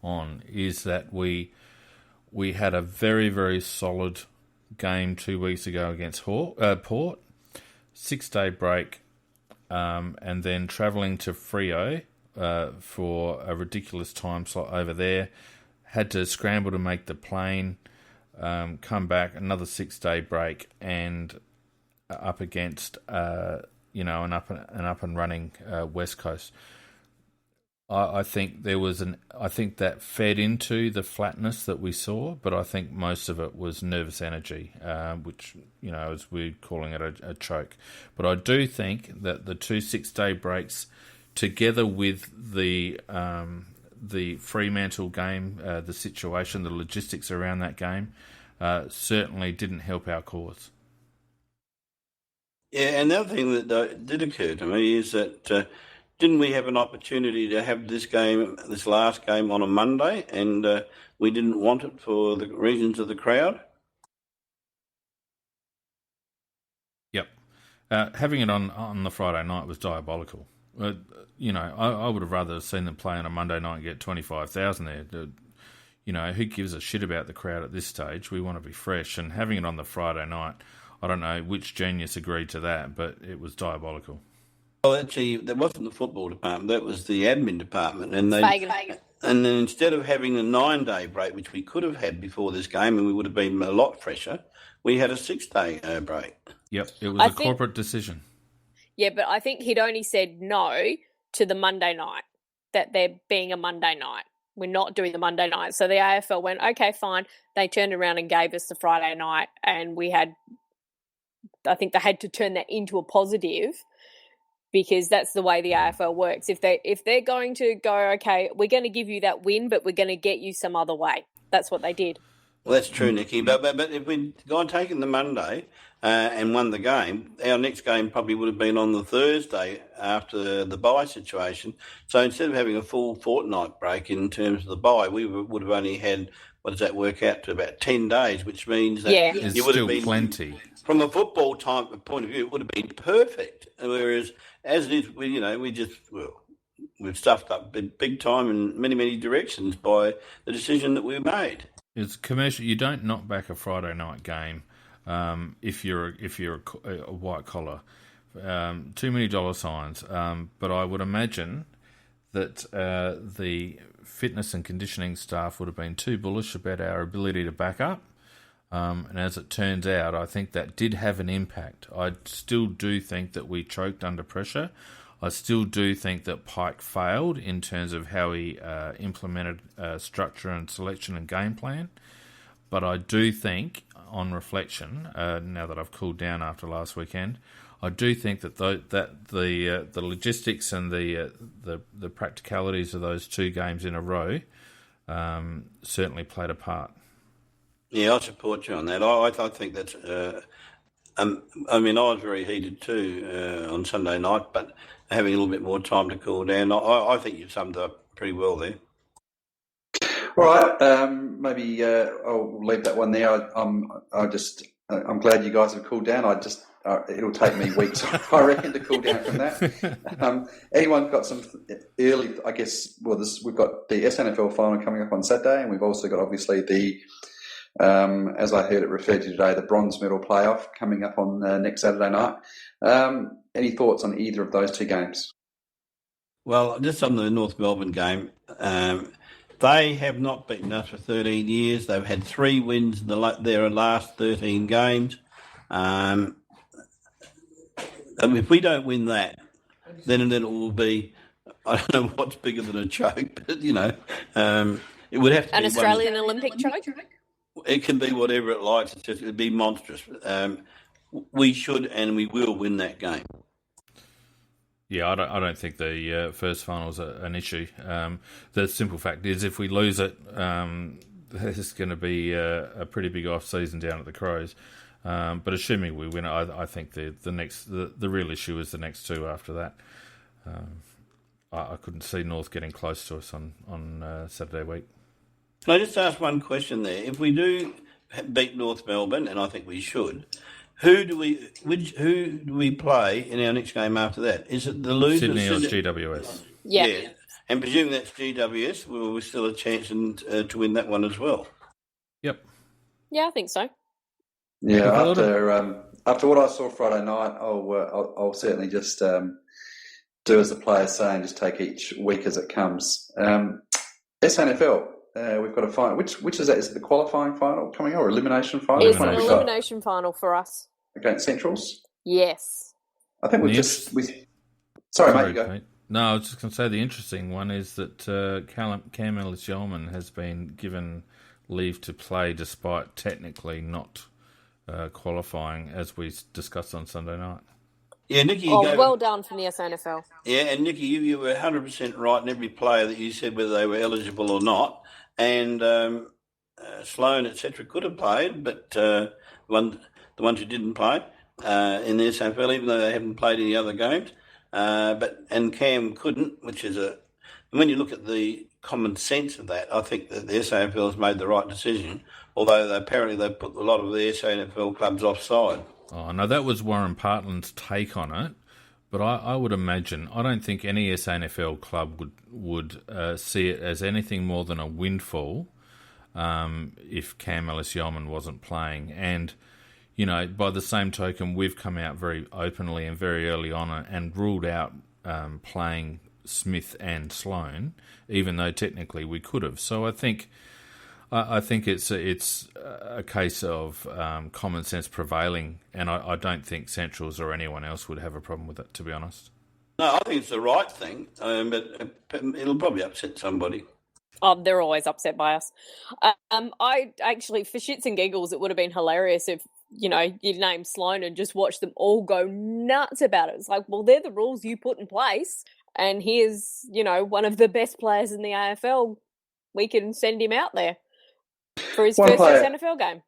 on, is that we had a very, very solid game 2 weeks ago against Port, 6-day break, and then travelling to Freo for a ridiculous time slot over there. Had to scramble to make the plane, come back, another 6-day break, and up against an up and running West Coast. I think I think that fed into the flatness that we saw, but I think most of it was nervous energy, which, as we're calling it, a choke. But I do think that the 2 6-day breaks, together with the Fremantle game, the situation, the logistics around that game, certainly didn't help our cause. Yeah, and the other thing that did occur to me is that didn't we have an opportunity to have this last game on a Monday, and we didn't want it for the reasons of the crowd? Yep. Having it on the Friday night was diabolical. I would have rather seen them play on a Monday night and get 25,000 there. Who gives a shit about the crowd at this stage? We want to be fresh, and having it on the Friday night, I don't know which genius agreed to that, but it was diabolical. Well, actually, that wasn't the football department. That was the admin department. And Fagan. And then instead of having a 9-day break, which we could have had before this game, and we would have been a lot fresher, we had a 6-day break. Yep, it was corporate decision. Yeah, but I think he'd only said no to the Monday night, that there being a Monday night. We're not doing the Monday night. So the AFL went, okay, fine. They turned around and gave us the Friday night, and I think they had to turn that into a positive, because that's the way the AFL works. If they're going to go, okay, we're going to give you that win, but we're going to get you some other way. That's what they did. Well, that's true, Nicky. But if we'd gone taken the Monday and won the game, our next game probably would have been on the Thursday after the bye situation. So instead of having a full fortnight break in terms of the bye, we would have only had, what does that work out to, about 10 days, which means that you would have been plenty. From a football point of view, it would have been perfect. Whereas, as it is, we've stuffed up big time in many, many directions by the decision that we made. It's commercial. You don't knock back a Friday night game if you're a white collar. Too many dollar signs. But I would imagine that the fitness and conditioning staff would have been too bullish about our ability to back up. And as it turns out, I think that did have an impact. I still do think that we choked under pressure. I still do think that Pike failed in terms of how he implemented structure and selection and game plan. But I do think, on reflection, now that I've cooled down after last weekend, I do think that the logistics and the practicalities of those 2 games in a row certainly played a part. Yeah, I support you on that. I think that's. I was very heated too on Sunday night, but having a little bit more time to cool down, I think you've summed up pretty well there. All right, maybe I'll leave that one there. I'm glad you guys have cooled down. It'll take me weeks, I reckon, to cool down from that. Anyone got some early? I guess. Well, we've got the SNFL final coming up on Saturday, and we've also got obviously the. As I heard it referred to today, the bronze medal playoff coming up on next Saturday night. Any thoughts on either of those 2 games? Well, just on the North Melbourne game, They have not beaten us for 13 years. They've had 3 wins in their last 13 games. If we don't win that, then it will be, I don't know what's bigger than a choke, but, it would have to An be Australian Olympic choke? It can be whatever it likes. It'd be monstrous. We should and we will win that game. Yeah, I don't think the first final's an issue. The simple fact is, if we lose it, there's going to be a pretty big off season down at the Crows. But assuming we win it, I think the real issue is the next 2 after that. I couldn't see North getting close to us on Saturday week. Can I just ask one question there? If we do beat North Melbourne, and I think we should, who do we play in our next game after that? Is it the loser? Sydney or GWS? Yeah. And presuming that's GWS, will we still have a chance to win that one as well? Yep. Yeah, I think so. Yeah, after what I saw Friday night, I'll certainly just do as the players say and just take each week as it comes. SNFL, we've got a final. Which is that? Is it the qualifying final coming or elimination final? It's an elimination final for us. Against Centrals? Yes. I think Sorry, mate, you go. Mate. No, I was just going to say the interesting one is that Cam Ellis-Yeoman has been given leave to play despite technically not qualifying, as we discussed on Sunday night. Yeah, Nikki. Well done from the SNFL. Yeah, and Nikki, you were 100% right in every player that you said, whether they were eligible or not. And Sloan, etc., could have played, but the ones who didn't play in the SNFL, even though they haven't played any other games, and Cam couldn't, which is when you look at the common sense of that, I think that the SANFL has made the right decision, although apparently they put a lot of the SANFL clubs offside. Oh, no, that was Warren Partland's take on it, but I would imagine, I don't think any SANFL club would see it as anything more than a windfall if Cam Ellis-Yeoman wasn't playing. And, by the same token, we've come out very openly and very early on and ruled out playing Smith and Sloan, even though technically we could have. So I think it's a case of common sense prevailing, and I don't think Centrals or anyone else would have a problem with it, to be honest. No, I think it's the right thing, but it'll probably upset somebody. Oh, they're always upset by us. I actually, for shits and giggles, it would have been hilarious if you'd name Sloan and just watch them all go nuts about it. It's like, well, they're the rules you put in place, and here's one of the best players in the AFL. We can send him out there for his first NFL game.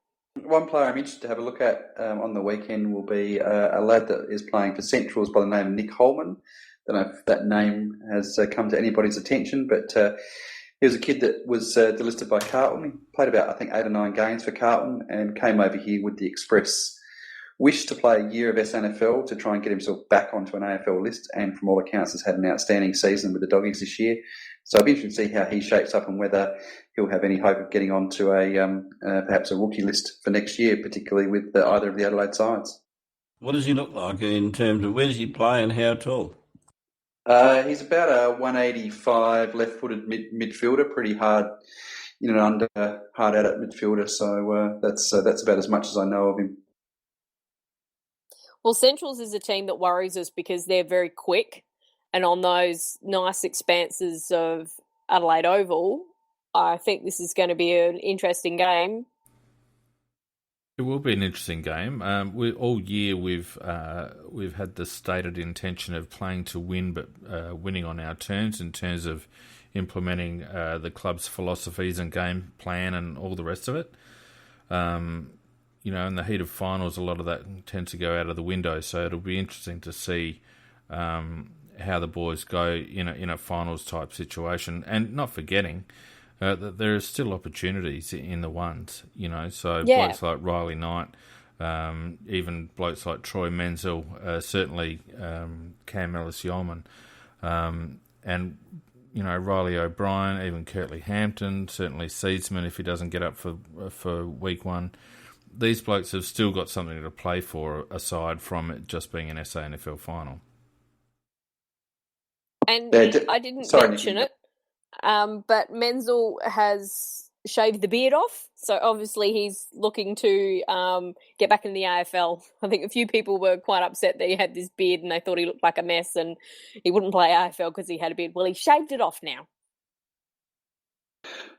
One player I'm interested to have a look at on the weekend will be a lad that is playing for Centrals by the name of Nick Holman. I don't know if that name has come to anybody's attention, but he was a kid that was delisted by Carlton. He played about, I think, 8 or 9 games for Carlton and came over here with the express wish to play a year of SNFL to try and get himself back onto an AFL list, and from all accounts has had an outstanding season with the Doggies this year. So I'll be interested to see how he shapes up and whether he'll have any hope of getting onto perhaps a rookie list for next year, particularly with either of the Adelaide sides. What does he look like in terms of where does he play and how tall? He's about a 185 left-footed midfielder, pretty hard, hard at it midfielder. So that's about as much as I know of him. Well, Centrals is a team that worries us because they're very quick, and on those nice expanses of Adelaide Oval, I think this is going to be an interesting game. It will be an interesting game. All year we've had the stated intention of playing to win, but winning on our terms in terms of implementing the club's philosophies and game plan and all the rest of it. In the heat of finals, a lot of that tends to go out of the window. So it'll be interesting to see how the boys go in a finals type situation, and not forgetting that there are still opportunities in the ones. So yeah. Blokes like Riley Knight, even blokes like Troy Menzel, certainly Cam Ellis-Yeoman, and Riley O'Brien, even Curtly Hampton, certainly Seedsman if he doesn't get up for week 1. These blokes have still got something to play for aside from it just being an SANFL final. And I didn't mention it, But Menzel has shaved the beard off, so obviously he's looking to get back in the AFL. I think a few people were quite upset that he had this beard and they thought he looked like a mess and he wouldn't play AFL because he had a beard. Well, he shaved it off now.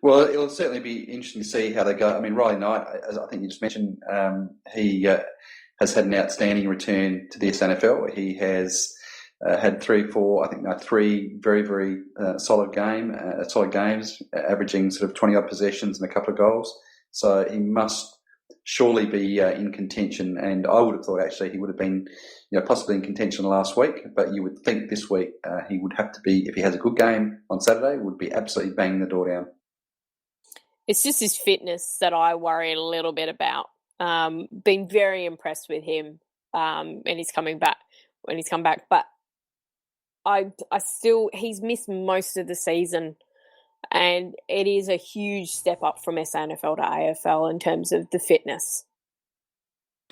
Well, it'll certainly be interesting to see how they go. I mean, Riley Knight, as I think you just mentioned, he has had an outstanding return to the SNFL. He has had three very, very solid games, averaging sort of 20-odd possessions and a couple of goals. So he must surely be in contention. And I would have thought actually he would have been, possibly in contention last week. But you would think this week he would have to be, if he has a good game on Saturday, would be absolutely banging the door down. It's just his fitness that I worry a little bit about. Been very impressed with him, and he's coming back when he's come back. But he's missed most of the season, and it is a huge step up from SANFL to AFL in terms of the fitness.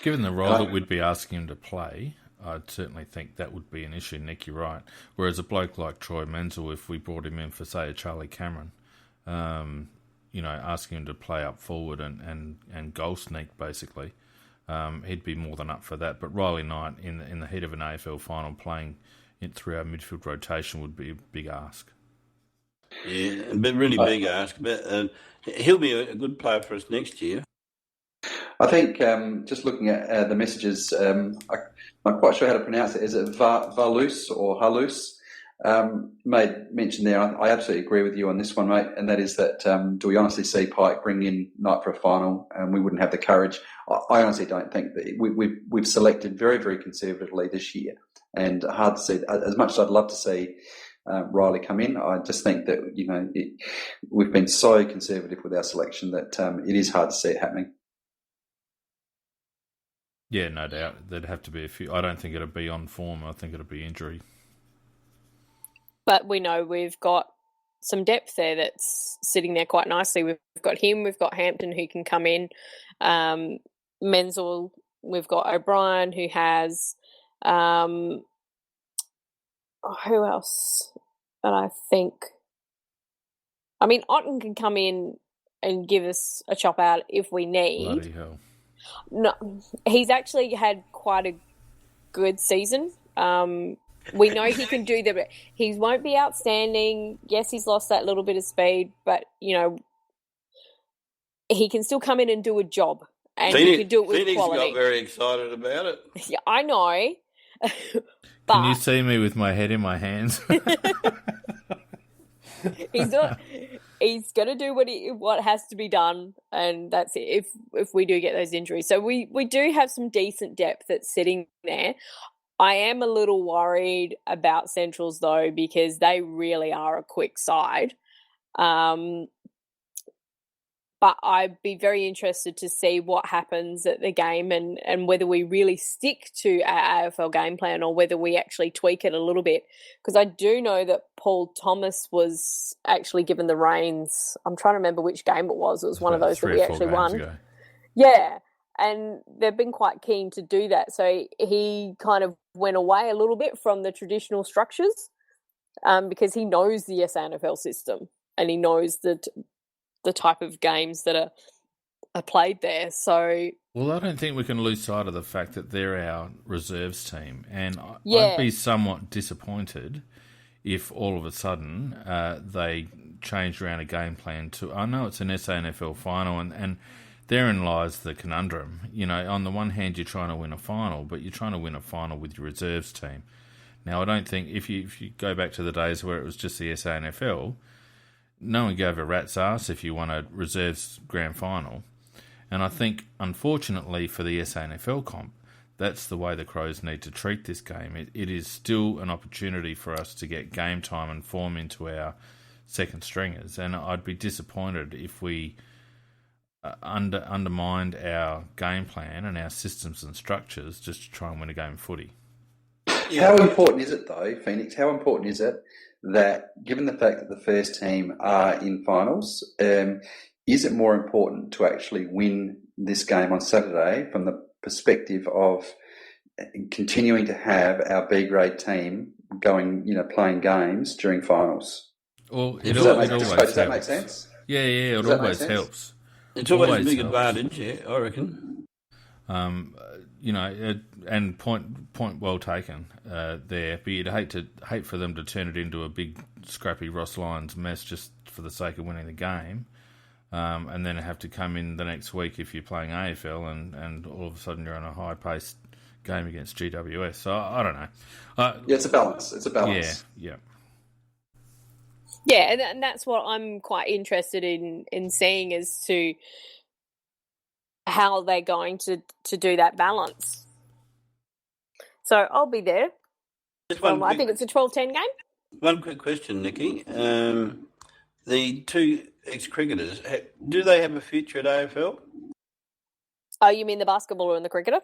Given the role that we'd be asking him to play, I'd certainly think that would be an issue, Nick, you're right. Whereas a bloke like Troy Menzel, if we brought him in for, say, a Charlie Cameron, asking him to play up forward and goal sneak, basically, he'd be more than up for that. But Riley Knight, in the heat of an AFL final, playing it through our midfield rotation would be a big ask. Yeah, but really big ask. But he'll be a good player for us next year. I think just looking at the messages, I'm not quite sure how to pronounce it. Is it Valus or Halus? Made mention there. I absolutely agree with you on this one, mate. And that is that do we honestly see Pike bring in Knight for a final? And we wouldn't have the courage. I honestly don't think that we've selected very, very conservatively this year. And hard to see. As much as I'd love to see Riley come in, I just think that we've been so conservative with our selection that it is hard to see it happening. Yeah, no doubt. There'd have to be a few. I don't think it'd be on form. I think it'd be injury. But we know we've got some depth there that's sitting there quite nicely. We've got him, we've got Hampton who can come in. Menzel, we've got O'Brien who has... who else? And I think... I mean, Otten can come in and give us a chop out if we need. Bloody hell. No, he's actually had quite a good season. We know he can do that. He won't be outstanding. Yes, he's lost that little bit of speed, but, he can still come in and do a job. And he can do it with Phoenix quality. Got very excited about it. Yeah, I know. But can you see me with my head in my hands? He's going to do what has to be done, and that's it if we do get those injuries. So we do have some decent depth that's sitting there. I am a little worried about Centrals, though, because they really are a quick side. But I'd be very interested to see what happens at the game and whether we really stick to our AFL game plan or whether we actually tweak it a little bit. Because I do know that Paul Thomas was actually given the reins. I'm trying to remember which game it was. It was one of those that we actually won. Ago. Yeah, and they've been quite keen to do that. So he kind of went away a little bit from the traditional structures because he knows the SANFL system and he knows that the type of games that are played there. So, well, I don't think we can lose sight of the fact that they're our reserves team, and I'd be somewhat disappointed if all of a sudden they changed around a game plan to. I know it's an SANFL final, and therein lies the conundrum. On the one hand, you're trying to win a final, but you're trying to win a final with your reserves team. Now, I don't think if you go back to the days where it was just the SANFL. No one gave a rat's ass if you won a reserves grand final. And I think, unfortunately for the SANFL comp, that's the way the Crows need to treat this game. It is still an opportunity for us to get game time and form into our second stringers. And I'd be disappointed if we undermined our game plan and our systems and structures just to try and win a game of footy. How important is it, though, Phoenix? How important is it that, given the fact that the first team are in finals, is it more important to actually win this game on Saturday from the perspective of continuing to have our B-grade team going, playing games during finals? Well, it Does that always make helps. sense? Yeah, it Does that make always sense? helps. It's always a big helps. advantage, yeah, I reckon. And point well taken there. But you'd hate for them to turn it into a big scrappy Ross Lyons mess just for the sake of winning the game, and then have to come in the next week if you're playing AFL, and all of a sudden you're on a high paced game against GWS. So I don't know. Yeah, it's a balance. It's a balance. Yeah. Yeah, and that's what I'm quite interested in seeing as to how they're going to do that balance. So I'll be there. I think it's a 12-10 game. One quick question, Nikki. The two ex-cricketers, do they have a future at AFL? Oh, you mean the basketballer and the cricketer?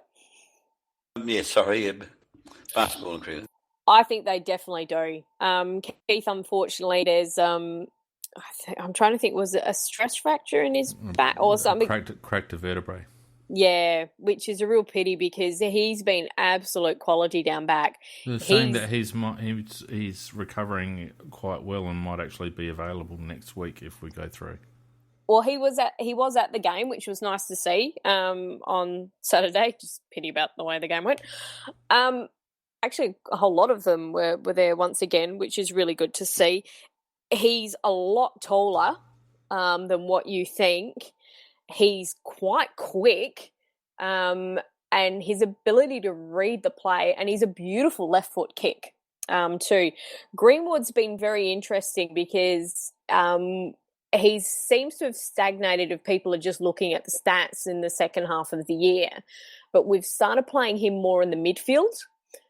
Basketball and cricket. I think they definitely do. Keith, unfortunately, there's I'm trying to think, was it a stress fracture in his back or something? Cracked a vertebrae. Yeah, which is a real pity because he's been absolute quality down back. They're saying that he's recovering quite well and might actually be available next week if we go through. Well, he was at the game, which was nice to see on Saturday. Just pity about the way the game went. Actually, a whole lot of them were there once again, which is really good to see. He's a lot taller than what you think. He's quite quick, and his ability to read the play, and he's a beautiful left foot kick too. Greenwood's been very interesting because he seems to have stagnated if people are just looking at the stats in the second half of the year. But we've started playing him more in the midfield.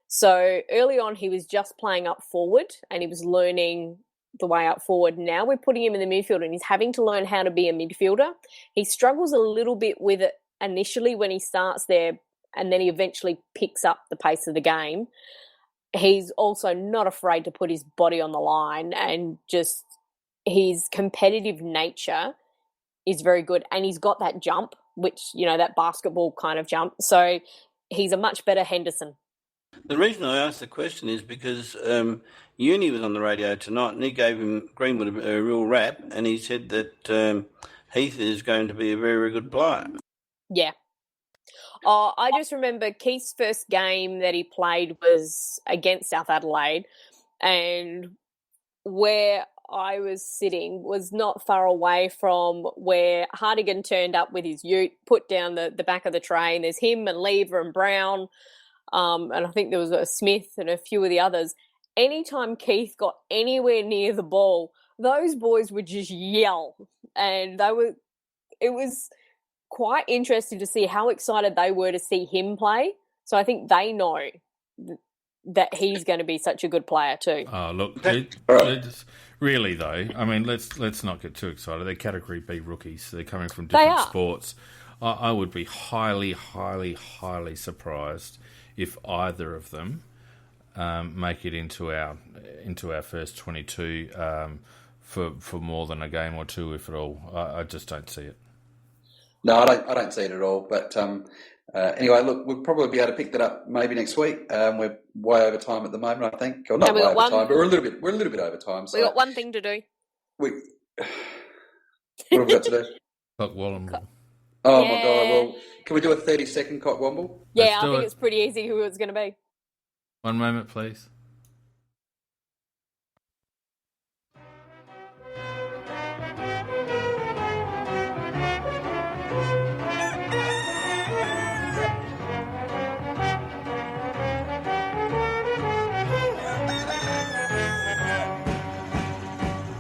So early on he was just playing up forward and he was learning the way up forward. Now we're putting him in the midfield and he's having to learn how to be a midfielder. He struggles a little bit with it initially when he starts there, and then he eventually picks up the pace of the game. He's also not afraid to put his body on the line, and just his competitive nature is very good. And he's got that jump, which, that basketball kind of jump. So he's a much better Henderson. The reason I asked the question is because Uni was on the radio tonight and he gave him Greenwood a real rap, and he said that Heath is going to be a very, very good player. Yeah. I just remember Keith's first game that he played was against South Adelaide, and where I was sitting was not far away from where Hardigan turned up with his ute, put down the back of the train. There's him and Lever and Brown. And I think there was a Smith and a few of the others. Anytime Keith got anywhere near the ball, those boys would just yell. And it was quite interesting to see how excited they were to see him play. So I think they know that he's going to be such a good player too. Oh, look, really though, I mean, let's not get too excited. They're Category B rookies. They're coming from different sports. I would be highly, highly, highly surprised if either of them make it into our first 22 for more than a game or two, if at all. I just don't see it. No, I don't see it at all. But anyway, look, we'll probably be able to pick that up maybe next week. We're way over time at the moment, I think. Or not way over time, but we're a little bit over time. So we got one thing to do. What have we got to do? Cock Wallenball. Oh my God! Well, can we do a 30-second Cock Womble? Yeah, I think it's pretty easy who it's going to be. One moment, please.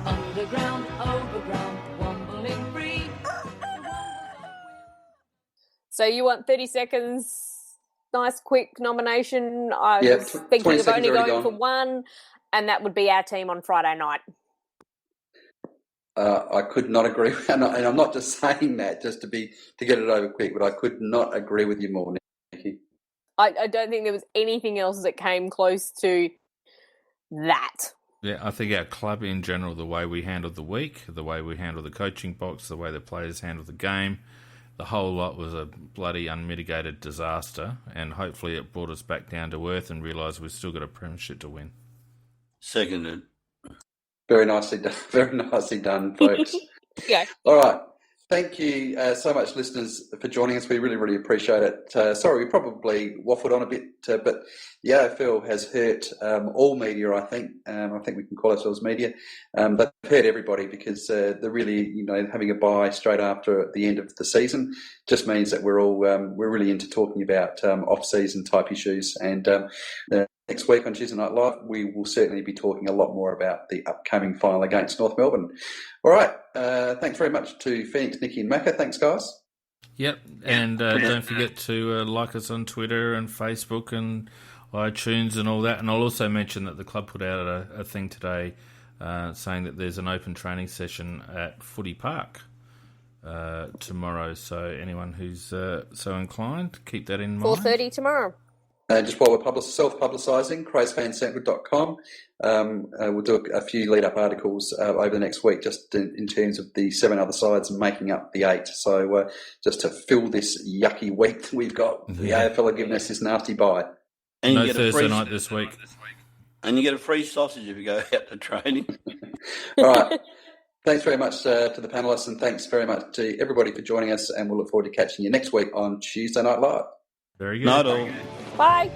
Underground, overground, wombling free. So you want 30 seconds, nice quick nomination. I was thinking of only going for one, and that would be our team on Friday night. I could not agree, and I'm not just saying that just to get it over quick, but I could not agree with you more, Nikki. I don't think there was anything else that came close to that. Yeah, I think our club in general, the way we handled the week, the way we handled the coaching box, the way the players handled the game, the whole lot was a bloody unmitigated disaster, and hopefully it brought us back down to earth and realised we've still got a premiership to win. Seconded. Very nicely done. Very nicely done, folks. Yeah. All right. Thank you so much, listeners, for joining us. We really, really appreciate it. Sorry, we probably waffled on a bit, but the AFL has hurt all media, I think. I think we can call ourselves media. They've hurt everybody because they're really, having a bye straight after the end of the season just means that we're really into talking about off-season type issues. And next week on Tuesday Night Live, we will certainly be talking a lot more about the upcoming final against North Melbourne. All right. Thanks very much to Phoenix, Nikki and Macca. Thanks, guys. Yep. And don't forget to like us on Twitter and Facebook and iTunes and all that. And I'll also mention that the club put out a thing today saying that there's an open training session at Footy Park tomorrow. So anyone who's so inclined, keep that in mind. 4:30 tomorrow. Just while we're self-publicising, crazefanscentral.com. We'll do a few lead-up articles over the next week just in terms of the 7 other sides making up the 8. So just to fill this yucky week that we've got, the AFL have given us this nasty bye. And no Thursday night this week. And you get a free sausage if you go out to training. All right. Thanks very much to the panellists, and thanks very much to everybody for joining us, and we'll look forward to catching you next week on Tuesday Night Live. Very good. Not all. Bye.